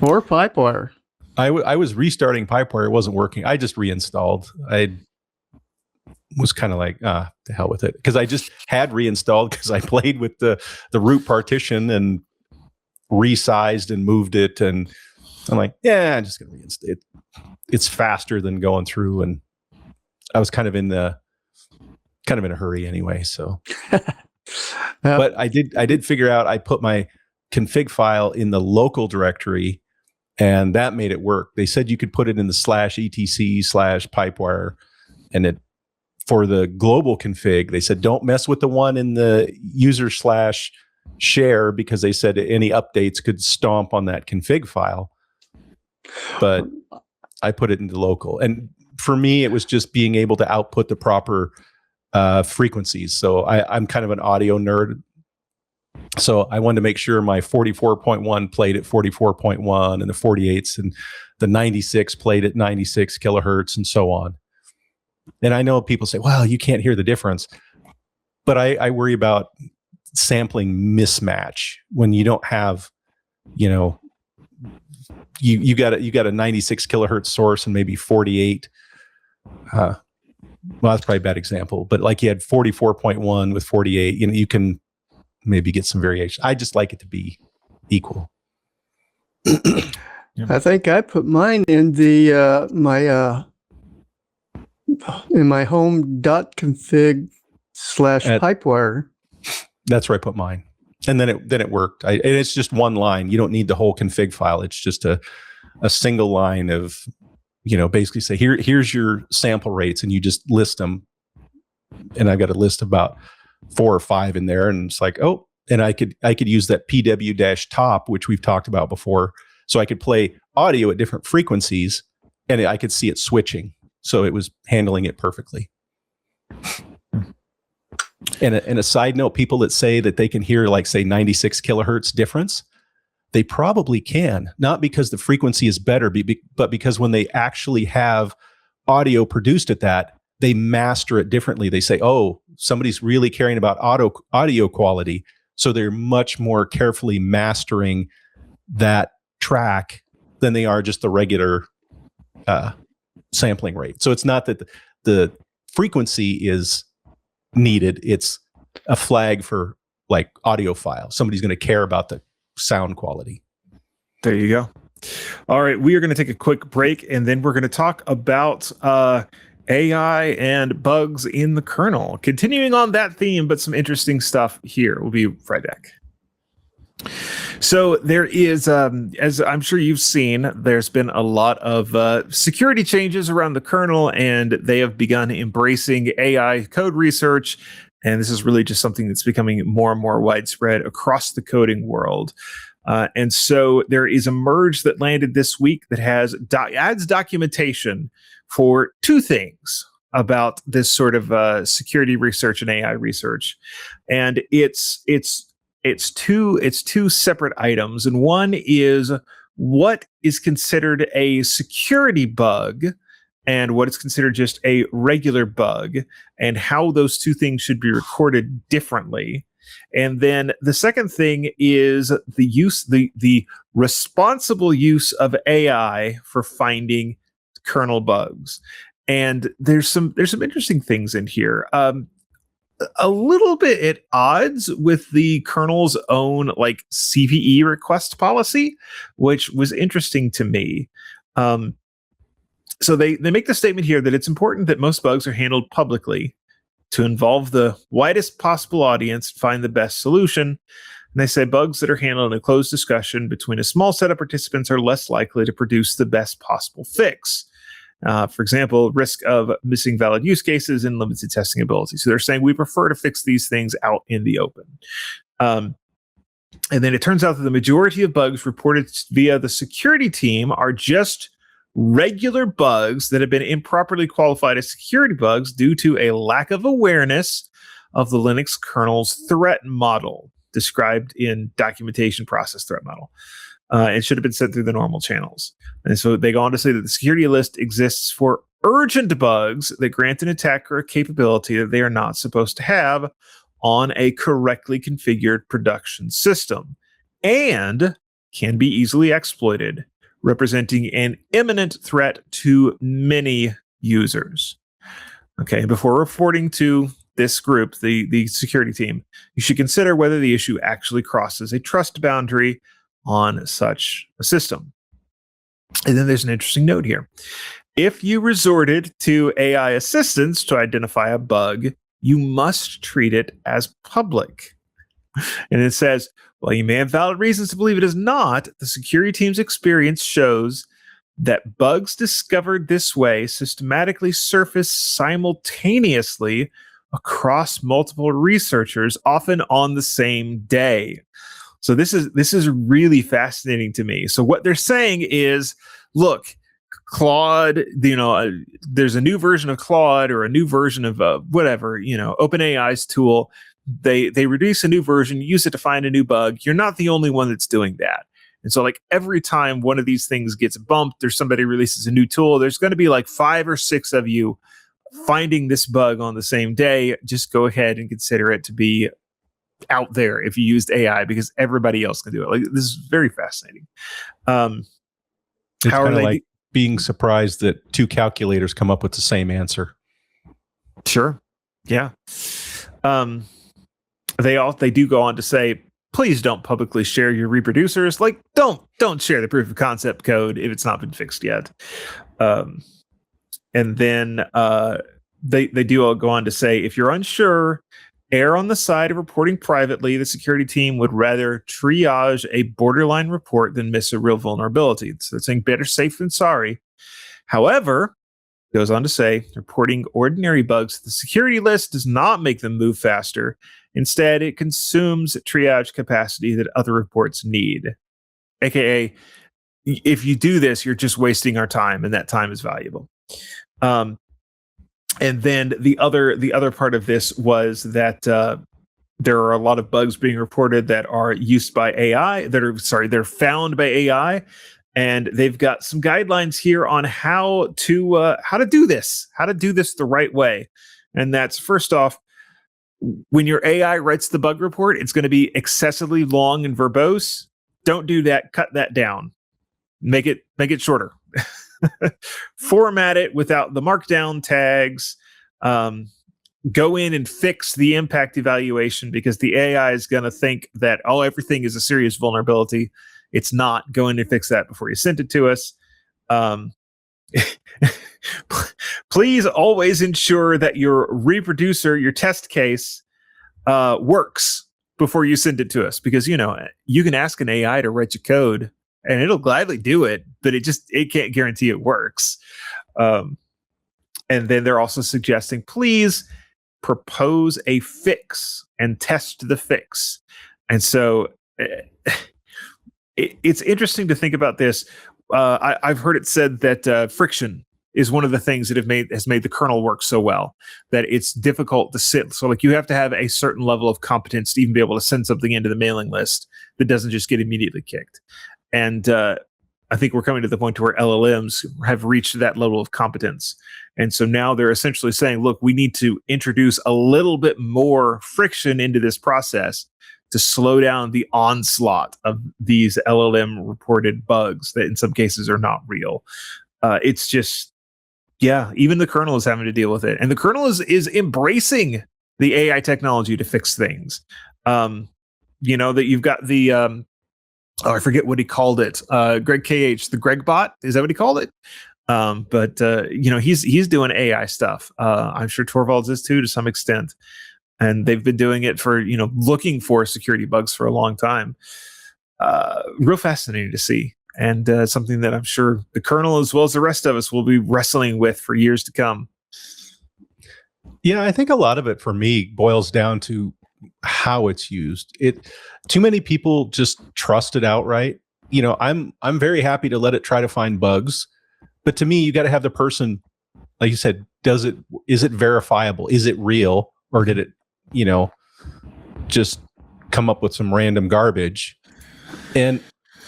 or Pipewire. I was restarting Pipewire. It wasn't working. I just reinstalled. I was kind of like, the hell with it. Because I just had reinstalled because I played with the root partition and resized and moved it. And I'm like, yeah, I'm just going to reinstall it. It's faster than going through. And I was kind of in a hurry anyway. So, but I did figure out, I put my config file in the local directory and that made it work. They said you could put it in the /etc/Pipewire and it, for the global config, they said, don't mess with the one in the user/share because they said any updates could stomp on that config file. But I put it into local. And for me, it was just being able to output the proper frequencies. So I'm kind of an audio nerd. So I wanted to make sure my 44.1 played at 44.1 and the 48s and the 96 played at 96 kilohertz and so on. And I know people say, well, you can't hear the difference. But I worry about sampling mismatch when you don't have, you got a 96 kilohertz source and maybe 48. Well, that's probably a bad example, but like you had 44.1 with 48, you can maybe get some variation. I just like it to be equal. I think I put mine in the in my home.config/Pipewire. That's where I put mine. And then it worked. And it's just one line. You don't need the whole config file. It's just a single line of, basically say, here's your sample rates, and you just list them and I've got a list of about 4 or 5 in there, and it's like, oh, and I could use that PW-top, which we've talked about before, so I could play audio at different frequencies, and I could see it switching, so it was handling it perfectly. And a side note, people that say that they can hear, like, say, 96 kilohertz difference, they probably can, not because the frequency is better, but because when they actually have audio produced at that, they master it differently. They say, oh, somebody's really caring about audio quality, so they're much more carefully mastering that track than they are just the regular sampling rate. So it's not that the frequency is needed, it's a flag for, like, audiophile. Somebody's going to care about the sound quality. There you go. All right, we are going to take a quick break, and then we're going to talk about AI and bugs in the kernel. Continuing on that theme, but some interesting stuff here. We'll be right back. So there is, as I'm sure you've seen, there's been a lot of security changes around the kernel, and they have begun embracing AI code research. And this is really just something that's becoming more and more widespread across the coding world. And so there is a merge that landed this week that has adds documentation for 2 things about this sort of security research and AI research. And it's two separate items, and one is what is considered a security bug and what is considered just a regular bug, and how those 2 things should be recorded differently. And then the second thing is the responsible use of AI for finding kernel bugs. And there's some interesting things in here. A little bit at odds with the kernel's own, like, CVE request policy, which was interesting to me. So they make the statement here that it's important that most bugs are handled publicly to involve the widest possible audience and find the best solution. And they say bugs that are handled in a closed discussion between a small set of participants are less likely to produce the best possible fix. For example, risk of missing valid use cases and limited testing ability. So they're saying we prefer to fix these things out in the open. And then it turns out that the majority of bugs reported via the security team are just regular bugs that have been improperly qualified as security bugs due to a lack of awareness of the Linux kernel's threat model, described in documentation process threat model. It should have been sent through the normal channels. And so they go on to say that the security list exists for urgent bugs that grant an attacker a capability that they are not supposed to have on a correctly configured production system and can be easily exploited, representing an imminent threat to many users. Okay, before reporting to this group, the security team, you should consider whether the issue actually crosses a trust boundary on such a system. And then there's an interesting note here. If you resorted to AI assistance to identify a bug, you must treat it as public. And it says, while you may have valid reasons to believe it is not, the security team's experience shows that bugs discovered this way systematically surface simultaneously across multiple researchers, often on the same day. So this is really fascinating to me. So what they're saying is, look, Claude, there's a new version of Claude or a new version of whatever, OpenAI's tool. They release a new version, use it to find a new bug. You're not the only one that's doing that. And so, like, every time one of these things gets bumped or somebody releases a new tool, there's going to be like 5 or 6 of you finding this bug on the same day. Just go ahead and consider it to be out there if you used AI, because everybody else can do it. Like, this is very fascinating. It's how are they like being surprised that 2 calculators come up with the same answer? Sure. Yeah. They do go on to say, please don't publicly share your reproducers. Like, don't share the proof of concept code if it's not been fixed yet. And then they do all go on to say, if you're unsure, err on the side of reporting privately. The security team would rather triage a borderline report than miss a real vulnerability. So they're saying better safe than sorry. However, Goes on to say, reporting ordinary bugs to the security list does not make them move faster. Instead, it consumes triage capacity that other reports need. AKA, if you do this, you're just wasting our time, and that time is valuable. And then the other part of this was that there are a lot of bugs being reported that are used by AI, they're found by AI. And they've got some guidelines here on how to do this the right way. And that's, first off, when your AI writes the bug report, it's going to be excessively long and verbose. Don't do that. Cut that down. Make it shorter. Format it without the markdown tags. Go in and fix the impact evaluation, because the AI is going to think that, oh, everything is a serious vulnerability. It's not. Go in and fix that before you send it to us. Please always ensure that your reproducer, your test case, works before you send it to us, because you can ask an AI to write your code and it'll gladly do it, but it can't guarantee it works. And then they're also suggesting, please propose a fix and test the fix. And so it's interesting to think about this. I've heard it said that friction is one of the things that has made the kernel work so well, that it's difficult to sit. So like, you have to have a certain level of competence to even be able to send something into the mailing list that doesn't just get immediately kicked. And I think we're coming to the point where LLMs have reached that level of competence. And so now they're essentially saying, look, we need to introduce a little bit more friction into this process to slow down the onslaught of these LLM reported bugs that in some cases are not real. It's just, even the kernel is having to deal with it. And the kernel is embracing the AI technology to fix things. That you've got the, I forget what he called it. Greg KH, the Greg bot, is that what he called it? But he's doing AI stuff. I'm sure Torvalds is too, to some extent. And they've been doing it for, looking for security bugs for a long time. Real fascinating to see. And something that I'm sure the kernel, as well as the rest of us, will be wrestling with for years to come. Yeah, I think a lot of it for me boils down to how it's used. Too many people just trust it outright. I'm very happy to let it try to find bugs. But to me, you got to have the person, like you said, is it verifiable? Is it real? Or did it, just come up with some random garbage? And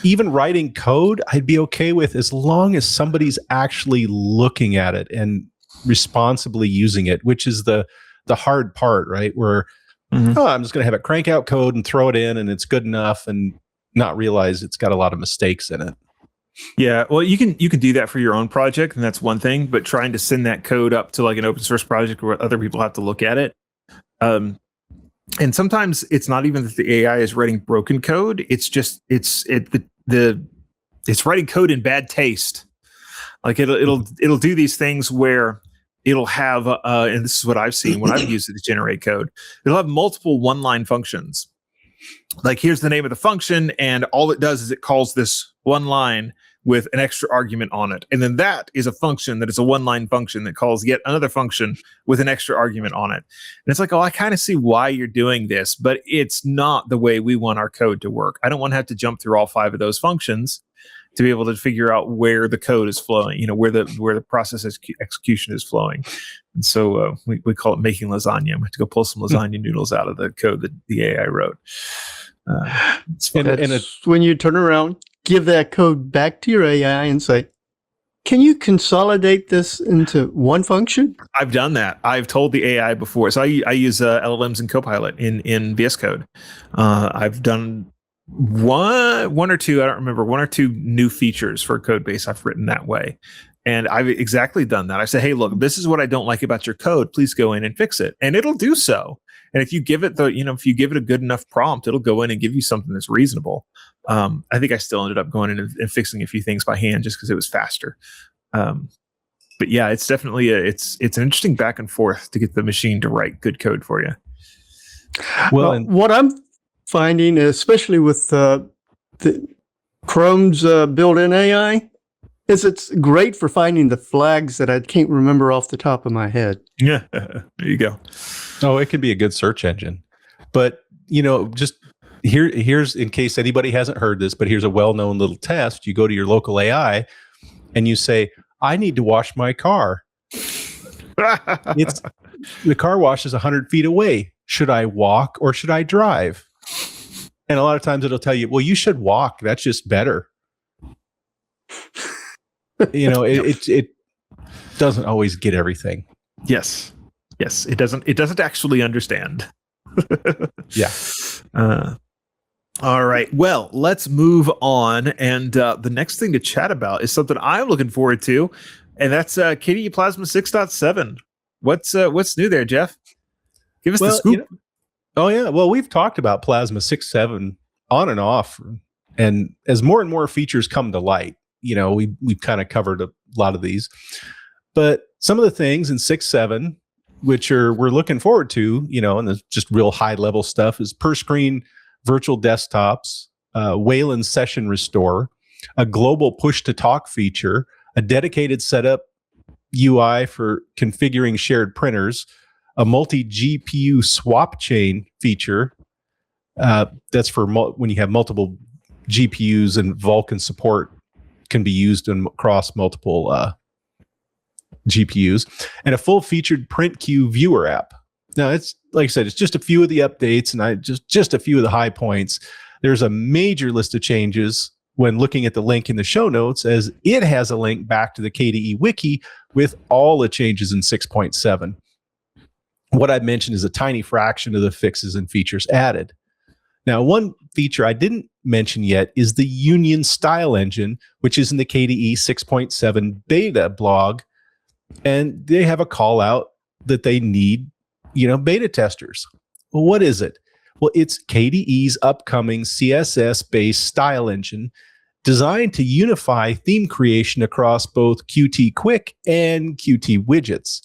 even writing code, I'd be okay with, as long as somebody's actually looking at it and responsibly using it, which is the hard part, right? Where, I'm just going to have it crank out code and throw it in and it's good enough, and not realize it's got a lot of mistakes in it. Yeah, well, you can do that for your own project, and that's one thing. But trying to send that code up to like an open source project where other people have to look at it, and sometimes it's not even that the AI is writing broken code. It's just it's writing code in bad taste. Like it'll do these things where it'll have and this is what I've seen when I've used it to generate code. It'll have multiple one-line functions. Like, here's the name of the function, and all it does is it calls this one line with an extra argument on it. And then that is a function that is a one-line function that calls yet another function with an extra argument on it. And it's like, oh, I kind of see why you're doing this, but it's not the way we want our code to work. I don't want to have to jump through all 5 of those functions to be able to figure out where the code is flowing, where the process execution is flowing. And so we call it making lasagna. We have to go pull some lasagna noodles out of the code that the AI wrote. It's fun. And when you turn around, give that code back to your AI and say, can you consolidate this into one function? I've done that. I've told the AI before. So I use LLMs and Copilot in VS Code. I've done one or two, I don't remember, 1 or 2 new features for a code base I've written that way. And I've exactly done that. I say, hey, look, this is what I don't like about your code. Please go in and fix it. And it'll do so. And if you give it a good enough prompt, it'll go in and give you something that's reasonable. I think I still ended up going in and fixing a few things by hand just because it was faster. But yeah, it's definitely it's an interesting back and forth to get the machine to write good code for you. Well, what I'm finding, especially with the Chrome's built-in AI, it's great for finding the flags that I can't remember off the top of my head. Yeah, there you go. Oh, it can be a good search engine. But, just here's in case anybody hasn't heard this, but here's a well-known little test. You go to your local AI and you say, I need to wash my car. The car wash is 100 feet away. Should I walk or should I drive? And a lot of times it'll tell you, well, you should walk. That's just better. It doesn't always get everything. Yes, it doesn't actually understand. Yeah. All right. Well, let's move on. And the next thing to chat about is something I'm looking forward to, and that's KDE Plasma 6.7. What's new there, Jeff? Give us the scoop. Oh yeah. Well, we've talked about Plasma 6.7 on and off, and as more and more features come to light, we've kind of covered a lot of these. But some of the things in 6.7, which we're looking forward to, and the just real high level stuff, is per screen virtual desktops, Wayland session restore, a global push to talk feature, a dedicated setup UI for configuring shared printers, a multi GPU swap chain feature. That's for when you have multiple GPUs, and Vulkan support can be used across multiple GPUs, and a full featured print queue viewer app. Now, it's like I said, it's just a few of the updates, and just a few of the high points. There's a major list of changes when looking at the link in the show notes, as it has a link back to the KDE Wiki with all the changes in 6.7. What I mentioned is a tiny fraction of the fixes and features added. Now, one feature I didn't mention yet is the Union style engine, which is in the KDE 6.7 beta blog. And they have a call out that they need, beta testers. Well, what is it? Well, it's KDE's upcoming CSS-based style engine designed to unify theme creation across both Qt Quick and Qt widgets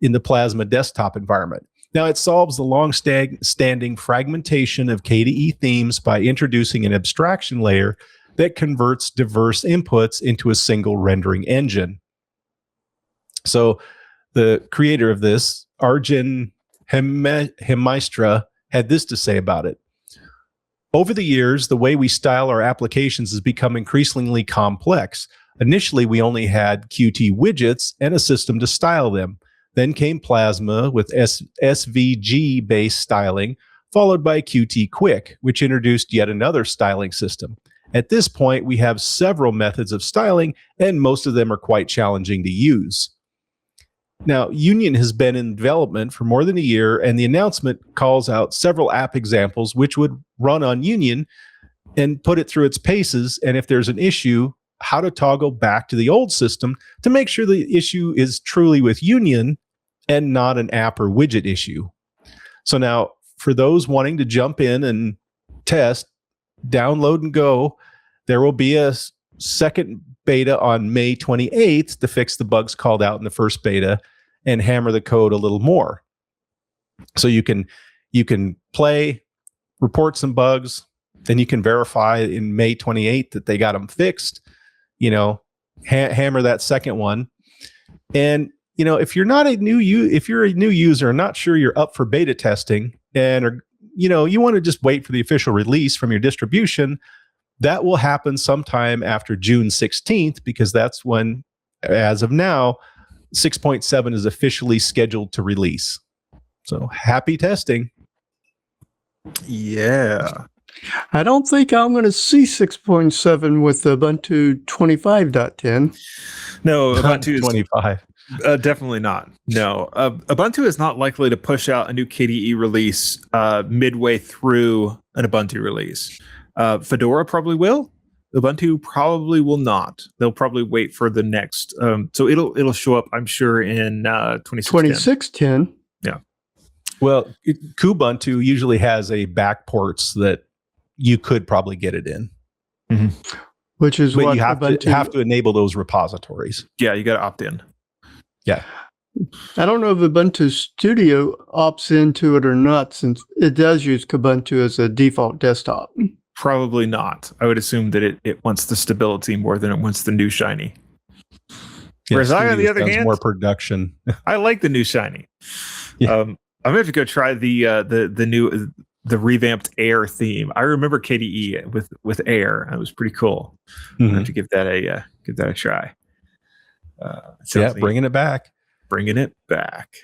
in the Plasma desktop environment. Now, it solves the long-standing fragmentation of KDE themes by introducing an abstraction layer that converts diverse inputs into a single rendering engine. So the creator of this, Arjun Hemaistra, had this to say about it. Over the years, the way we style our applications has become increasingly complex. Initially, we only had Qt widgets and a system to style them. Then came Plasma with SVG-based styling, followed by Qt Quick, which introduced yet another styling system. At this point, we have several methods of styling, and most of them are quite challenging to use. Now, Union has been in development for more than a year, and the announcement calls out several app examples which would run on Union and put it through its paces, and if there's an issue, how to toggle back to the old system to make sure the issue is truly with Union and not an app or widget issue. So now, for those wanting to jump in and test, download and go, there will be a second beta on May 28th to fix the bugs called out in the first beta and hammer the code a little more. So you can play, report some bugs, then you can verify in May 28th that they got them fixed, hammer that second one. And if you're a new user and not sure you're up for beta testing, and you want to just wait for the official release from your distribution, that will happen sometime after June 16th, because that's when, as of now, 6.7 is officially scheduled to release. So happy testing. Yeah. I don't think I'm going to see 6.7 with Ubuntu 25.10. No, Ubuntu is 25. Definitely not. No, Ubuntu is not likely to push out a new KDE release midway through an Ubuntu release. Fedora probably will. Ubuntu probably will not. They'll probably wait for the next. So it'll show up, I'm sure, in 2610. Yeah. Well, Kubuntu usually has a backports that you could probably get it in. Mm-hmm. Which is but what you have to enable those repositories. Yeah, you got to opt in. Yeah. I don't know if Ubuntu Studio opts into it or not, since it does use Kubuntu as a default desktop. Probably not. I would assume that it wants the stability more than it wants the new shiny. Whereas I, on the Studios other does hand, more production. I like the new Shiny. Yeah. I'm gonna have to go try the revamped Air theme. I remember KDE with Air. It was pretty cool. I have to give that a try. Bringing it back. Bringing it back.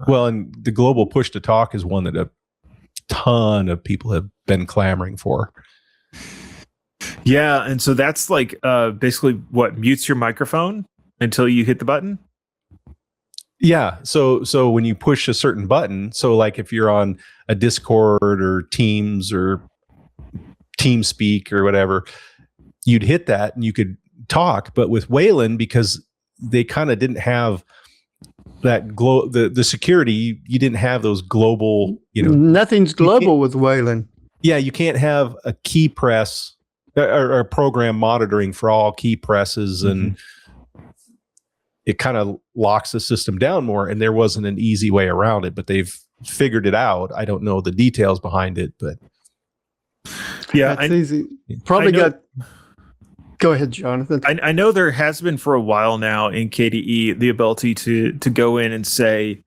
Well, and the global push to talk is one that a ton of people have been clamoring for. Yeah, and so that's like basically what mutes your microphone until you hit the button. Yeah, so when you push a certain button, so like if you're on a Discord or Teams or TeamSpeak or whatever, you'd hit that and you could talk. But with Wayland, because they kind of didn't have that the security, you didn't have those global, nothing's global with Wayland. Yeah, you can't have a key press or program monitoring for all key presses, and it kind of locks the system down more. And there wasn't an easy way around it, but they've figured it out. I don't know the details behind it, but yeah, it's easy. Probably got. Go ahead, Jonathan. I know there has been for a while now in KDE the ability to go in and say,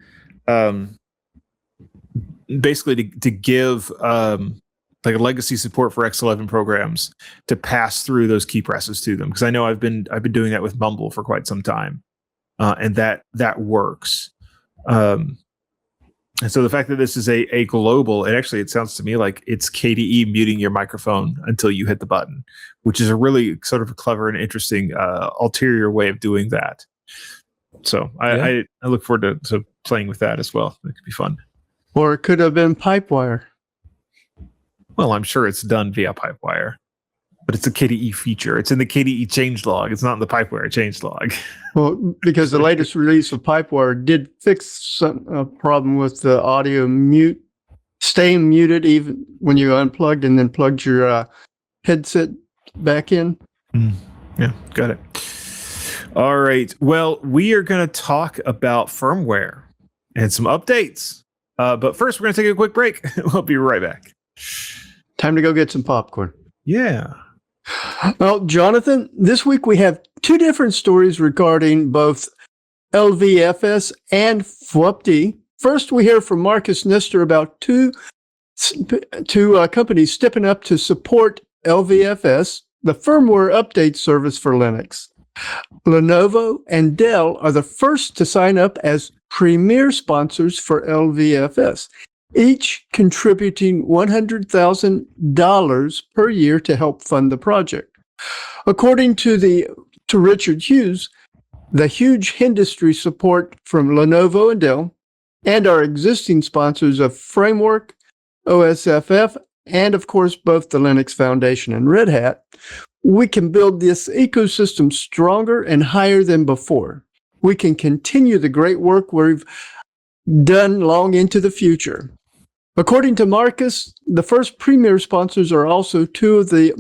basically to give like a legacy support for X11 programs to pass through those key presses to them, because I know I've been doing that with Mumble for quite some time, and that works. And so the fact that this is a global, it sounds to me like it's KDE muting your microphone until you hit the button, which is a really sort of a clever and interesting ulterior way of doing that. So I look forward to playing with that as well. It could be fun. Or it could have been Pipewire. Well, I'm sure it's done via Pipewire, but it's a KDE feature. It's in the KDE changelog. It's not in the Pipewire changelog. Well, because the latest release of Pipewire did fix a problem with the audio staying muted even when you unplugged and then plugged your headset back in. Yeah, got it. All right. Well, we are going to talk about firmware and some updates. But first, we're going to take a quick break. We'll be right back. Time to go get some popcorn. Yeah. Well, Jonathan, this week we have two different stories regarding both LVFS and FWUPD. First, we hear from Marcus Nestor about two companies stepping up to support LVFS, the firmware update service for Linux. Lenovo and Dell are the first to sign up as premier sponsors for LVFS, each contributing $100,000 per year to help fund the project. According to Richard Hughes, the huge industry support from Lenovo and Dell, and our existing sponsors of Framework, OSFF, and of course both the Linux Foundation and Red Hat, we can build this ecosystem stronger and higher than before. We can continue the great work we've done long into the future. According to Marcus, the first premier sponsors are also two of the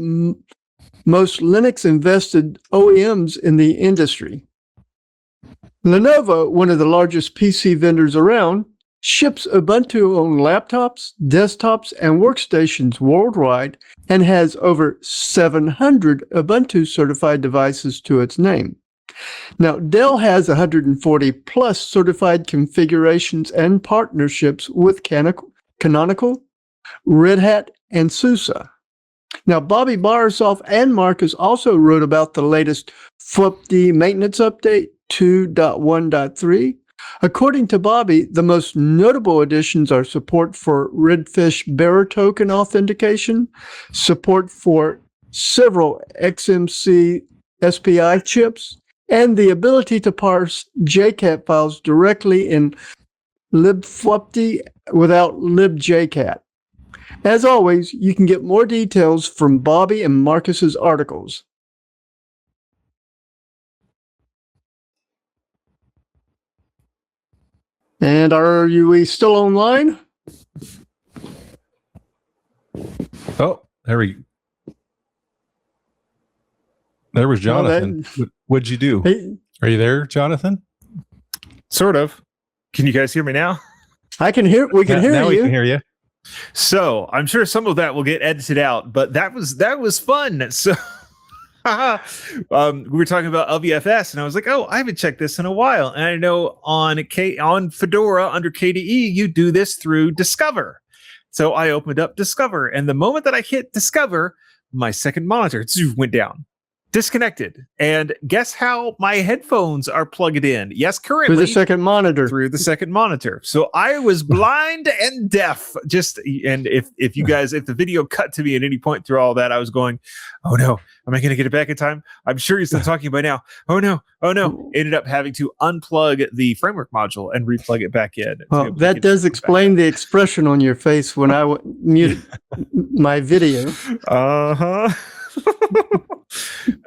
most Linux-invested OEMs in the industry. Lenovo, one of the largest PC vendors around, ships Ubuntu on laptops, desktops, and workstations worldwide and has over 700 Ubuntu-certified devices to its name. Now, Dell has 140-plus certified configurations and partnerships with Canonical, Red Hat, and SUSE. Now, Bobby Borisov and Marcus also wrote about the latest FWUPD maintenance update 2.1.3. According to Bobby, the most notable additions are support for Redfish bearer token authentication, support for several XMC SPI chips, and the ability to parse JCAT files directly in libfwupd without libjcat. As always, you can get more details from Bobby and Marcus's articles. And are we still online? Oh, there was Jonathan. What'd you do? Hey, are you there, Jonathan? Sort of. Can you guys hear me now? I can hear. We can hear now you. We can hear you. So I'm sure some of that will get edited out, but that was fun. So We were talking about LVFS, and I was like, "Oh, I haven't checked this in a while." And I know on Fedora under KDE, you do this through Discover. So I opened up Discover, and the moment that I hit Discover, my second monitor went down, disconnected. And guess how my headphones are plugged in? Yes, currently Through the second monitor. Through the second monitor. So I was blind and deaf. And if the video cut to me at any point through all that, I was going, "Oh no, am I going to get it back in time? I'm sure he's not talking by now. Oh no. Ended up having to unplug the framework module and replug it back in. Well, that does explain the expression on your face when I muted my video. Uh-huh.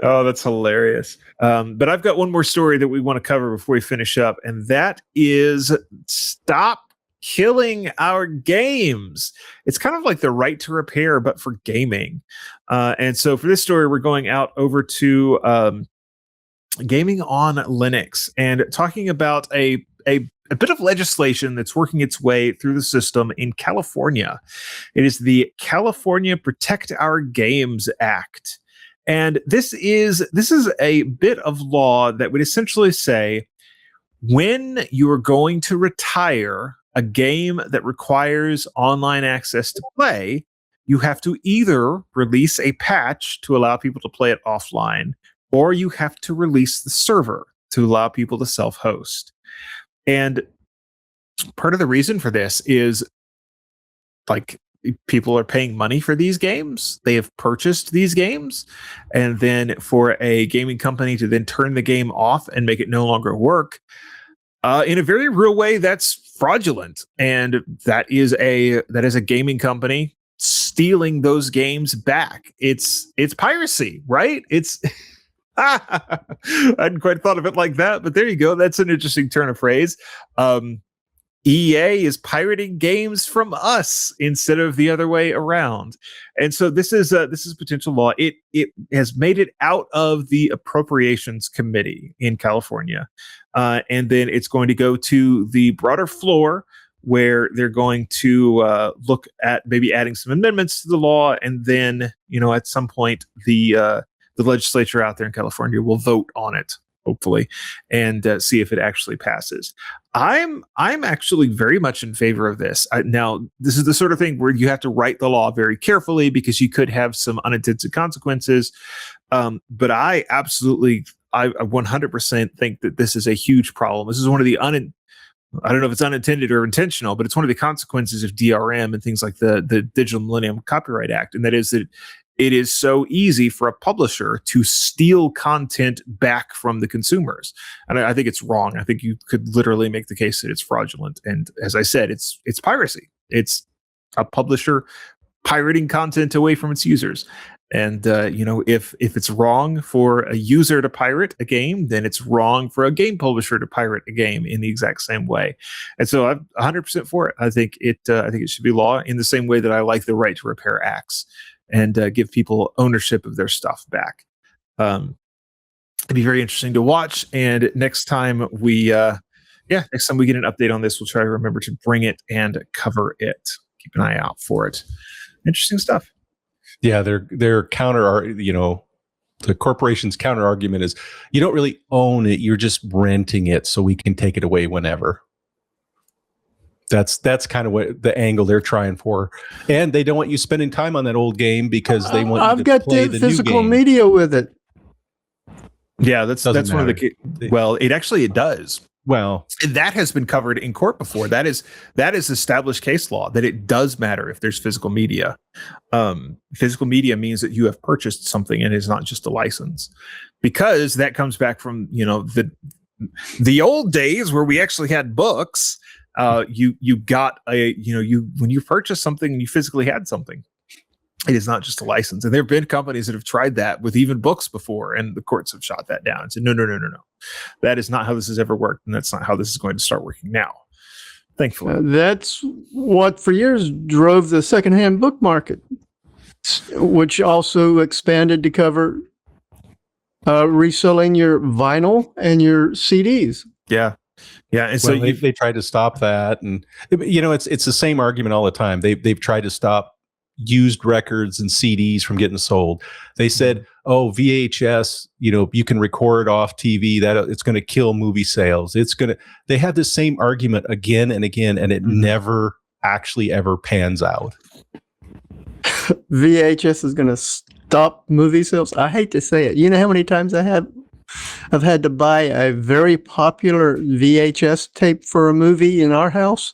Oh, that's hilarious. But I've got one more story that we want to cover before we finish up, and that is stop killing our games. It's kind of like the right to repair, but for gaming. And so for this story, we're going out over to Gaming on Linux and talking about a bit of legislation that's working its way through the system in California. It is the California Protect Our Games Act. And this is a bit of law that would essentially say when you are going to retire a game that requires online access to play, you have to either release a patch to allow people to play it offline, or you have to release the server to allow people to self-host. And part of the reason for this is, like, people are paying money for these games. They have purchased these games. And then for a gaming company to then turn the game off and make it no longer work, in a very real way, that's fraudulent. And that is a gaming company stealing those games back. It's piracy, right? I hadn't quite thought of it like that, but there you go. That's an interesting turn of phrase. EA is pirating games from us instead of the other way around. And so this is potential law. It has made it out of the Appropriations Committee in California. And then it's going to go to the broader floor, where they're going to look at maybe adding some amendments to the law. And then, at some point, the legislature out there in California will vote on it, hopefully, and see if it actually passes. I'm actually very much in favor of this. Now, this is the sort of thing where you have to write the law very carefully because you could have some unintended consequences. But I 100% think that this is a huge problem. This is one of the I don't know if it's unintended or intentional, but it's one of the consequences of DRM and things like the Digital Millennium Copyright Act. And that is that it is so easy for a publisher to steal content back from the consumers. And I think it's wrong. I think you could literally make the case that it's fraudulent. And as I said, it's piracy. It's a publisher pirating content away from its users. And, if it's wrong for a user to pirate a game, then it's wrong for a game publisher to pirate a game in the exact same way. And so I'm 100% for it. I think it should be law in the same way that I like the right to repair acts and give people ownership of their stuff back. It'd be very interesting to watch. And next time we get an update on this, we'll try to remember to bring it and cover it. Keep an eye out for it. Interesting stuff. Yeah, their counter, the corporation's counter argument is you don't really own it; you're just renting it, so we can take it away whenever. That's kind of what the angle they're trying for, and they don't want you spending time on that old game because they want you to play the new game. I've got the physical media with it. Yeah, that's one of the. Well, it does. Well, that has been covered in court before. That is established case law that it does matter if there's physical media. Physical media means that you have purchased something and it's not just a license, because that comes back from the old days where we actually had books. You got when you purchased something and you physically had something. It is not just a license. And there have been companies that have tried that with even books before, and the courts have shot that down and said, no. That is not how this has ever worked, and that's not how this is going to start working now. Thankfully. That's what for years drove the secondhand book market, which also expanded to cover reselling your vinyl and your CDs. Yeah. And so they tried to stop that. And, it's the same argument all the time. They've tried to stop used records and CDs from getting sold. They said, oh, VHS, you can record off TV, that it's going to kill movie sales. They have the same argument again and again, and it never actually ever pans out. VHS is going to stop movie sales. I hate to say it. You know how many times I've had to buy a very popular VHS tape for a movie in our house?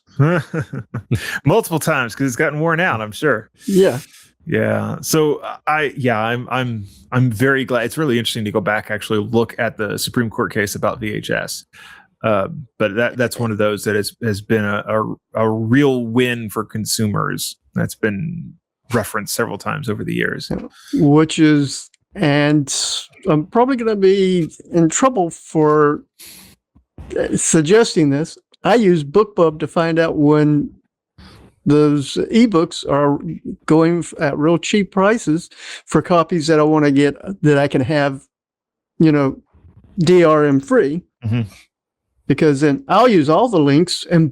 Multiple times, because it's gotten worn out, I'm sure. Yeah. Yeah. So I'm very glad. It's really interesting to go back, actually look at the Supreme Court case about VHS. But that's one of those that has been a real win for consumers. That's been referenced several times over the years. And I'm probably going to be in trouble for suggesting this. I use BookBub to find out when those ebooks are going at real cheap prices for copies that I want to get, that I can have, DRM free. Mm-hmm. Because then I'll use all the links, and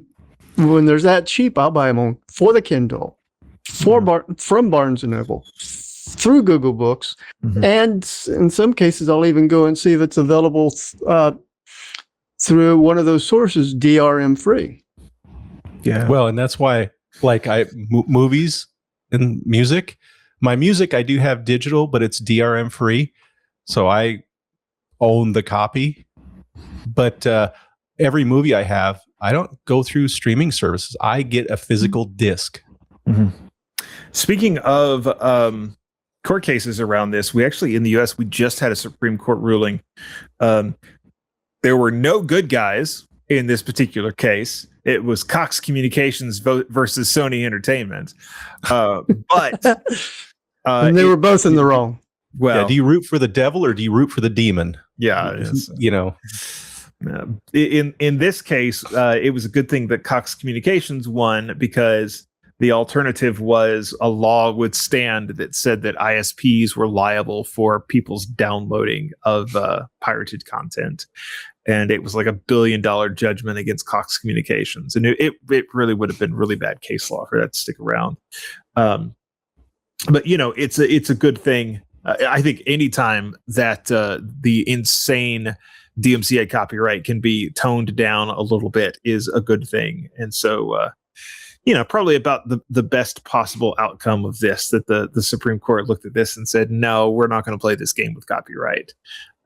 when there's that cheap, I'll buy them for the Kindle, from Barnes & Noble, through Google Books, and in some cases, I'll even go and see if it's available through one of those sources, DRM free. Yeah. Well, and that's why, like movies and music, my music, I do have digital, but it's DRM free. So I own the copy. But every movie I have, I don't go through streaming services. I get a physical disc. Mm-hmm. Speaking of court cases around this, we actually, in the U.S., we just had a Supreme Court ruling. There were no good guys in this particular case. It was Cox Communications versus Sony Entertainment. But and they were both in the wrong. Well, do you root for the devil or do you root for the demon? Yeah. In this case, it was a good thing that Cox Communications won, because the alternative was a law would stand that said that ISPs were liable for people's downloading of pirated content. And it was like $1 billion judgment against Cox Communications. And it really would have been really bad case law for that to stick around. But, it's a good thing. I think anytime that the insane DMCA copyright can be toned down a little bit is a good thing. And so, probably about the best possible outcome of this, that the Supreme Court looked at this and said, no, we're not going to play this game with copyright.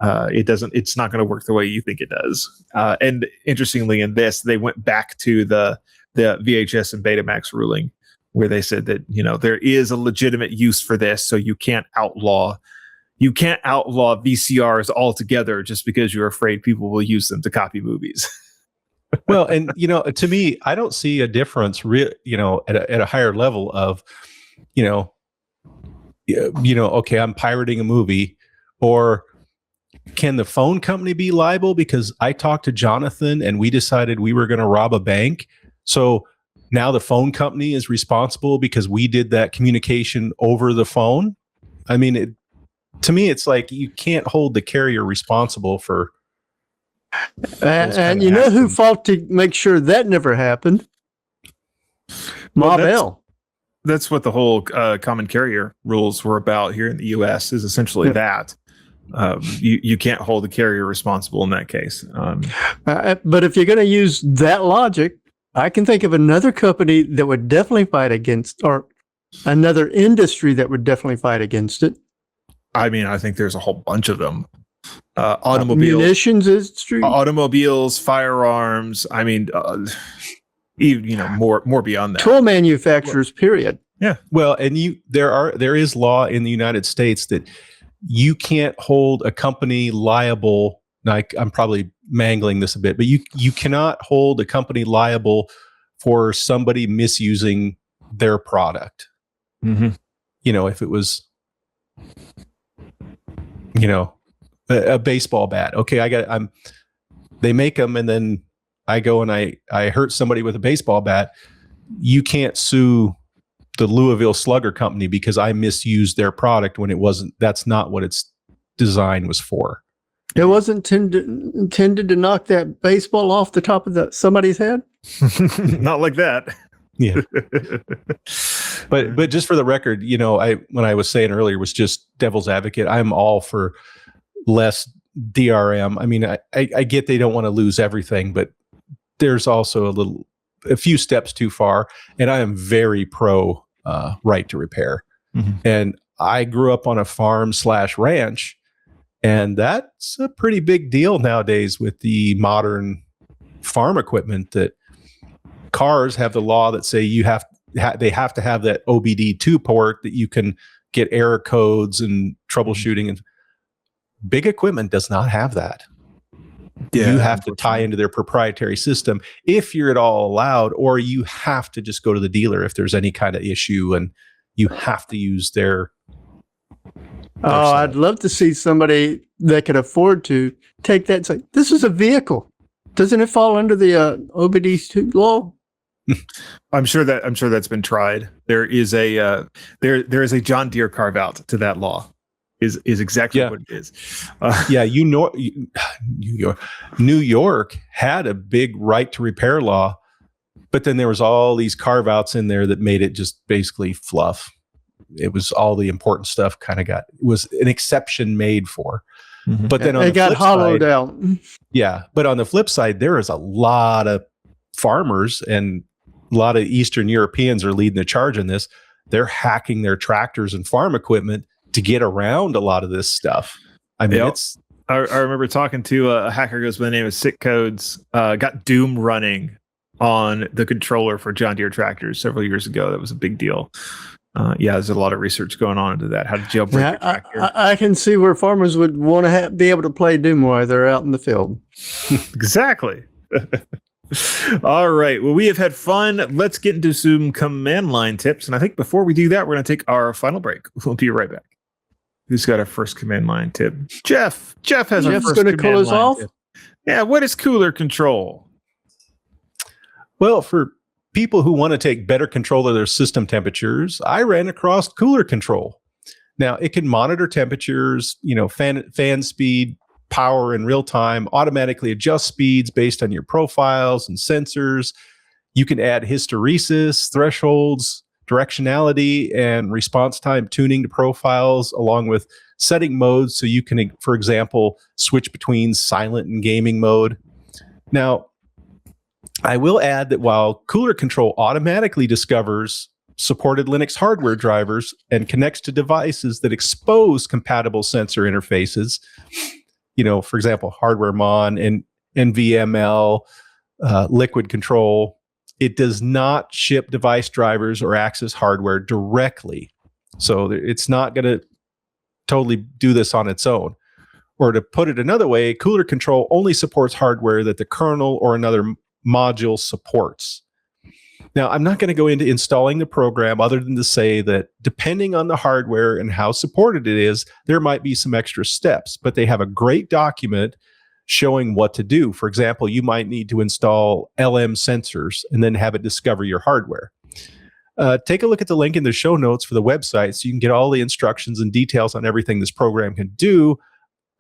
It's not going to work the way you think it does. And interestingly, in this, they went back to the VHS and Betamax ruling, where they said that, there is a legitimate use for this. So you can't outlaw VCRs altogether just because you're afraid people will use them to copy movies. Well, and to me, I don't see a difference, at a higher level of, okay, I'm pirating a movie, or can the phone company be liable because I talked to Jonathan and we decided we were going to rob a bank? So now the phone company is responsible because we did that communication over the phone. I mean, to me, it's like you can't hold the carrier responsible for. And you know who fought to make sure that never happened? Ma Bell. That's what the whole common carrier rules were about here in the U.S. is essentially that. You can't hold the carrier responsible in that case. But if you're going to use that logic, I can think of another company that would definitely fight against, or another industry that would definitely fight against it. I mean, I think there's a whole bunch of them. Automobiles, munitions industry, automobiles, firearms. I mean, even more beyond that. Tool manufacturers, period. Yeah. Well, and there is law in the United States that you can't hold a company liable. Like, I'm probably mangling this a bit, but you cannot hold a company liable for somebody misusing their product. Mm-hmm. If it was, a baseball bat. Okay, they make them, and then I go and I hurt somebody with a baseball bat. You can't sue the Louisville Slugger Company because I misused their product when it wasn't. That's not what its design was for. It wasn't intended to knock that baseball off the top of somebody's head. Not like that. Yeah. But just for the record, when I was saying earlier was just devil's advocate. I'm all for less DRM. I mean, I get they don't want to lose everything, but there's also a few steps too far. And I am very pro right to repair. Mm-hmm. And I grew up on a farm/ranch, and that's a pretty big deal nowadays with the modern farm equipment. That cars have the law that say they have to have that OBD2 port that you can get error codes and troubleshooting, and big equipment does not have that. Yeah, you have to tie into their proprietary system if you're at all allowed, or you have to just go to the dealer if there's any kind of issue, and you have to use their side. I'd love to see somebody that could afford to take that and say, this is a vehicle. Doesn't it fall under the OBD2 law? I'm sure that's been tried. There is a there is a John Deere carve out to that law. Is exactly what it is. New York had a big right to repair law, but then there was all these carve outs in there that made it just basically fluff. It was all the important stuff was an exception made for. Mm-hmm. But then it got hollowed out. Yeah, but on the flip side, there is a lot of farmers and a lot of Eastern Europeans are leading the charge in this. They're hacking their tractors and farm equipment to get around a lot of this stuff. I mean, I remember talking to a hacker goes by the name of Sick Codes, got Doom running on the controller for John Deere tractors several years ago. That was a big deal. There's a lot of research going on into that. How to jailbreak a tractor. I can see where farmers would want to be able to play Doom while they're out in the field. Exactly. All right. Well, we have had fun. Let's get into some command line tips. And I think before we do that, we're going to take our final break. We'll be right back. Who's got our first command line tip? Jeff. Jeff has our first command line off. Tip. Yeah. What is cooler control? Well, for people who want to take better control of their system temperatures, I ran across cooler control. Now, it can monitor temperatures, fan speed, power in real time, automatically adjust speeds based on your profiles and sensors. You can add hysteresis, thresholds, directionality, and response time tuning to profiles, along with setting modes so you can, for example, switch between silent and gaming mode. Now, I will add that while Cooler Control automatically discovers supported Linux hardware drivers and connects to devices that expose compatible sensor interfaces, for example, hardware mon and NVML, liquid control, it does not ship device drivers or access hardware directly. So it's not going to totally do this on its own. Or to put it another way, Cooler Control only supports hardware that the kernel or another module supports. Now, I'm not going to go into installing the program other than to say that depending on the hardware and how supported it is, there might be some extra steps, but they have a great document showing what to do. For example, you might need to install LM sensors and then have it discover your hardware. Take a look at the link in the show notes for the website so you can get all the instructions and details on everything this program can do.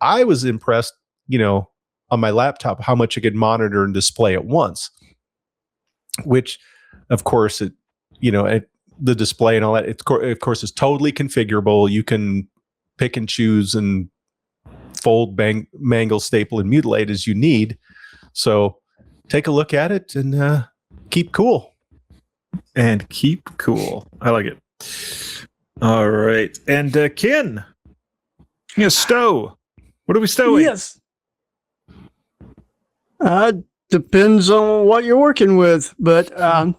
I was impressed, on my laptop, how much it could monitor and display at once, which, of course, the display and all that, of course, is totally configurable. You can pick and choose and fold, mangle, staple, and mutilate as you need. So take a look at it and keep cool. And keep cool. I like it. All right. And Ken, stow. What are we stowing? Yes. Depends on what you're working with, but I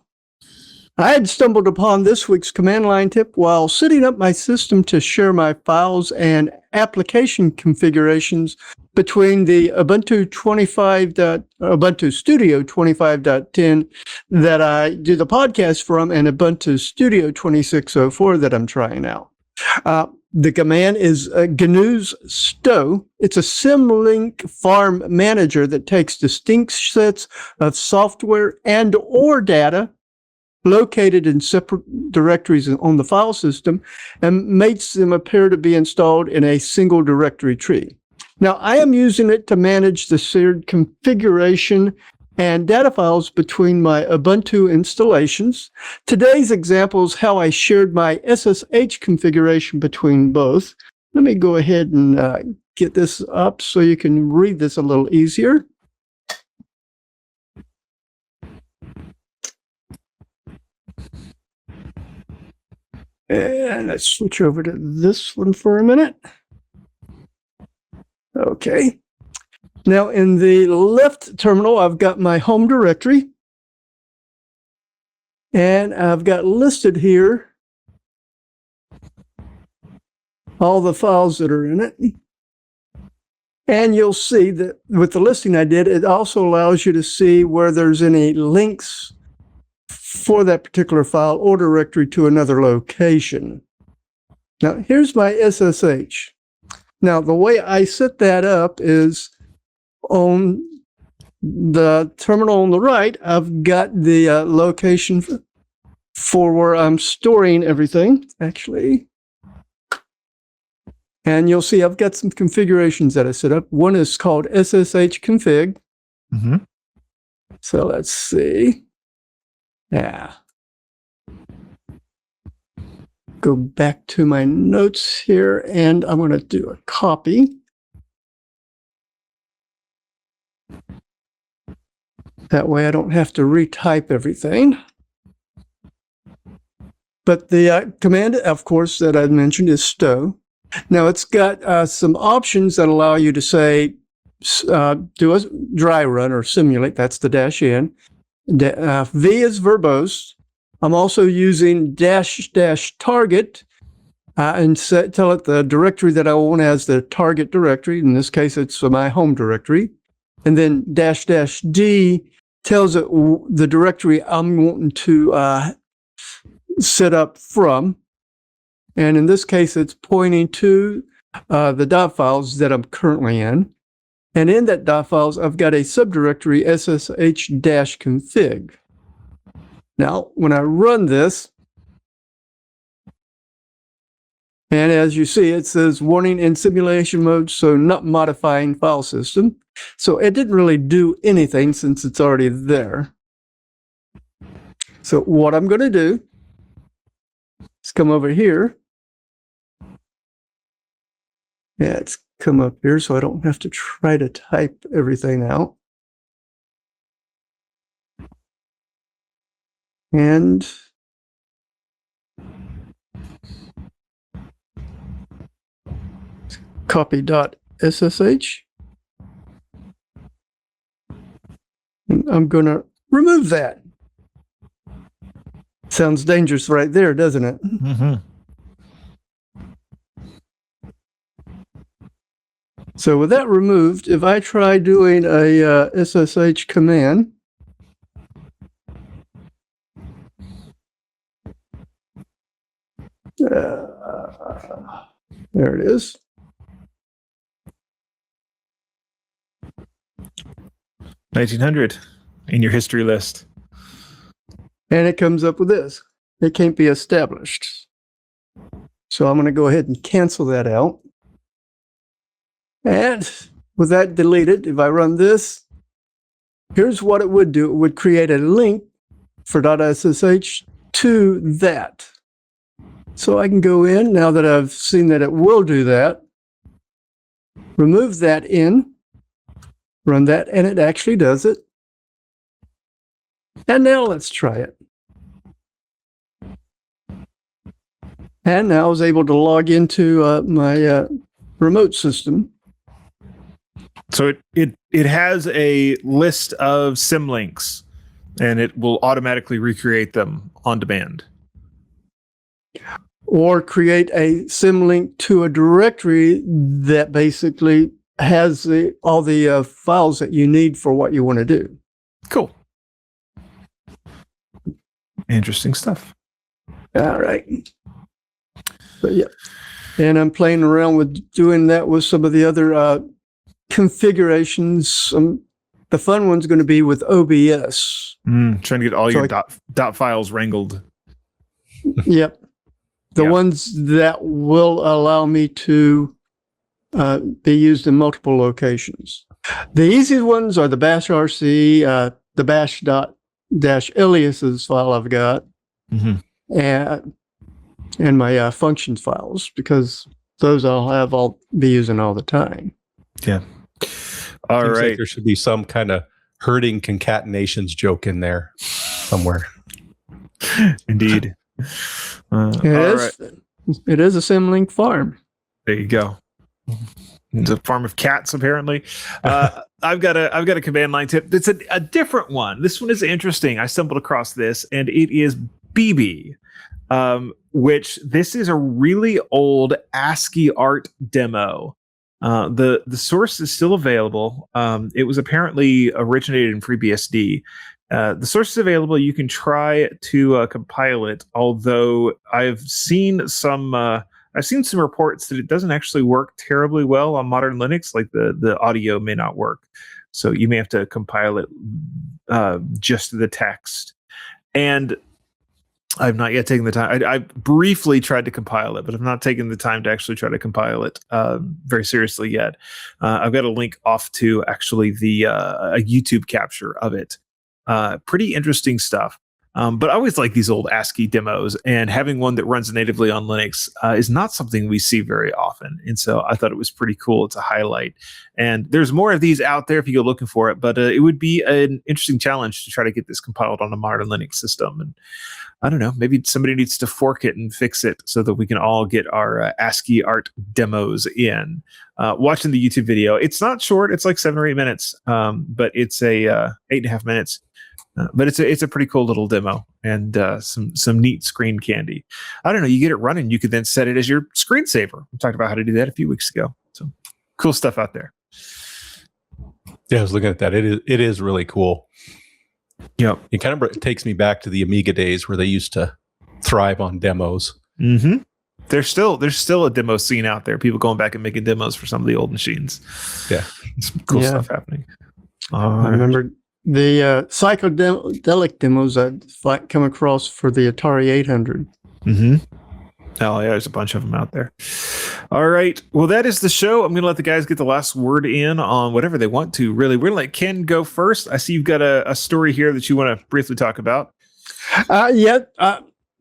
had stumbled upon this week's command line tip while setting up my system to share my files and application configurations between the Ubuntu Studio 25.10 that I do the podcast from and Ubuntu Studio 26.04 that I'm trying out. The command is GNU's stow. It's a symlink farm manager that takes distinct sets of software and or data located in separate directories on the file system and makes them appear to be installed in a single directory tree. Now, I am using it to manage the shared configuration and data files between my Ubuntu installations. Today's example is how I shared my SSH configuration between both. Let me go ahead and get this up so you can read this a little easier. And let's switch over to this one for a minute. Okay. Now in the left terminal, I've got my home directory. And I've got listed here all the files that are in it. And you'll see that with the listing I did, it also allows you to see where there's any links for that particular file or directory to another location. Now, here's my SSH. Now, the way I set that up is on the terminal on the right, I've got the location for where I'm storing everything, actually. And you'll see I've got some configurations that I set up. One is called SSH config. Mm-hmm. So let's see. Yeah. Go back to my notes here, and I'm going to do a copy. That way I don't have to retype everything. But the command, of course, that I mentioned is stow. Now it's got some options that allow you to say, do a dry run or simulate. That's the -n. V is verbose. I'm also using --target and tell it the directory that I want as the target directory. In this case, it's my home directory. And then --D tells it the directory I'm wanting to set up from. And in this case, it's pointing to the dot files that I'm currently in. And in that dot files, I've got a subdirectory ssh-config. Now, when I run this, and as you see, it says warning in simulation mode, so not modifying file system. So it didn't really do anything since it's already there. So what I'm going to do is come over here. Yeah, it's come up here so I don't have to try to type everything out. And copy.ssh. And I'm going to remove that. Sounds dangerous right there, doesn't it? Mm-hmm. So with that removed, if I try doing a SSH command, there it is. $1900 in your history list. And it comes up with this. It can't be established. So I'm going to go ahead and cancel that out. And with that deleted, if I run this, here's what it would do. It would create a link for .ssh to that. So I can go in, now that I've seen that it will do that, remove that in, run that, and it actually does it. And now let's try it. And now I was able to log into my remote system. So it has a list of symlinks, and it will automatically recreate them on demand. Or create a symlink to a directory that basically has all the files that you need for what you want to do. Cool. Interesting stuff. All right. But yeah. And I'm playing around with doing that with some of the other configurations. The fun one's going to be with OBS. Trying to get all your dot files wrangled. Yep. The ones that will allow me to be used in multiple locations. The easy ones are the bash RC, the bash.-aliases file I've got and my functions files, because those I'll be using all the time. Yeah. All Seems right. like there should be some kind of herding concatenations joke in there somewhere. Indeed. It is a Symlink farm. There you go. It's a farm of cats, apparently. I've got a command line tip. It's a different one. This one is interesting. I stumbled across this, and it is BB, which this is a really old ASCII art demo. The source is still available. It was apparently originated in FreeBSD. The source is available. You can try to compile it, although I've seen some reports that it doesn't actually work terribly well on modern Linux. Like the audio may not work, so you may have to compile it just the text. And I've not yet taken the time. I briefly tried to compile it, but I've not taken the time to actually try to compile it very seriously yet. I've got a link off to actually a YouTube capture of it. Pretty interesting stuff. But I always like these old ASCII demos, and having one that runs natively on Linux is not something we see very often. And so I thought it was pretty cool to highlight. And there's more of these out there if you go looking for it, but it would be an interesting challenge to try to get this compiled on a modern Linux system. And I don't know, maybe somebody needs to fork it and fix it so that we can all get our ASCII art demos in. Watching the YouTube video, it's not short, it's like 7 or 8 minutes, but it's 8.5 minutes. But it's a pretty cool little demo, and some neat screen candy. I don't know, you get it running, you could then set it as your screensaver. We talked about how to do that a few weeks ago. So cool stuff out there. Yeah, I was looking at that. It is really cool. Yep. It kind of takes me back to the Amiga days where they used to thrive on demos. Mm-hmm. There's still a demo scene out there. People going back and making demos for some of the old machines. Yeah. Some cool stuff happening. I remember the psychedelic demos I'd come across for the Atari 800. Mm-hmm. Oh, yeah, there's a bunch of them out there. All right. Well, that is the show. I'm going to let the guys get the last word in on whatever they want to, really. We're going to let Ken go first. I see you've got a story here that you want to briefly talk about.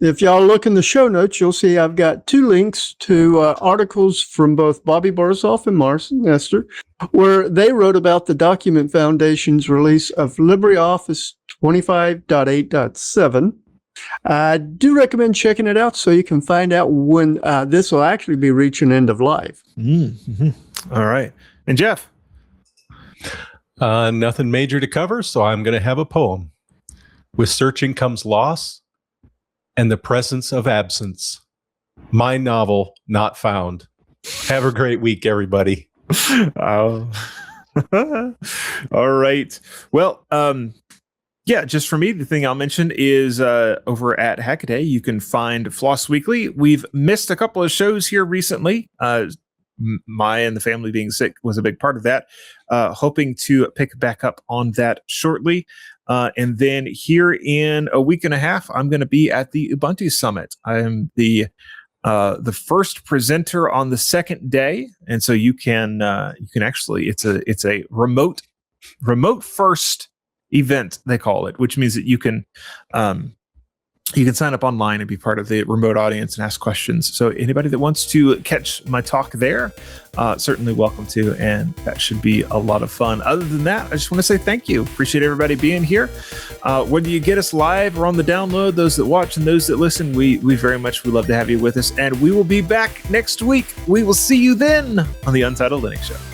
If y'all look in the show notes, you'll see I've got 2 links to articles from both Bobby Borisov and Marcy Nestor, where they wrote about the Document Foundation's release of LibreOffice 25.8.7. I do recommend checking it out so you can find out when this will actually be reaching end of life. Mm-hmm. All right. And Jeff? Nothing major to cover, so I'm going to have a poem. With searching comes loss and the presence of absence. My novel not found. Have a great week, everybody. All right. Well, just for me, the thing I'll mention is over at Hackaday, you can find Floss Weekly. We've missed a couple of shows here recently. Maya and the family being sick was a big part of that. Hoping to pick back up on that shortly. And then here in a week and a half, I'm going to be at the Ubuntu Summit. I am the first presenter on the second day, and so you can actually it's a remote first event, they call it, which means that you can sign up online and be part of the remote audience and ask questions. So anybody that wants to catch my talk there, certainly welcome to, and that should be a lot of fun. Other than that, I just want to say thank you. Appreciate everybody being here. Whether you get us live or on the download, those that watch and those that listen, we very much would love to have you with us, and we will be back next week. We will see you then on the Untitled Linux Show.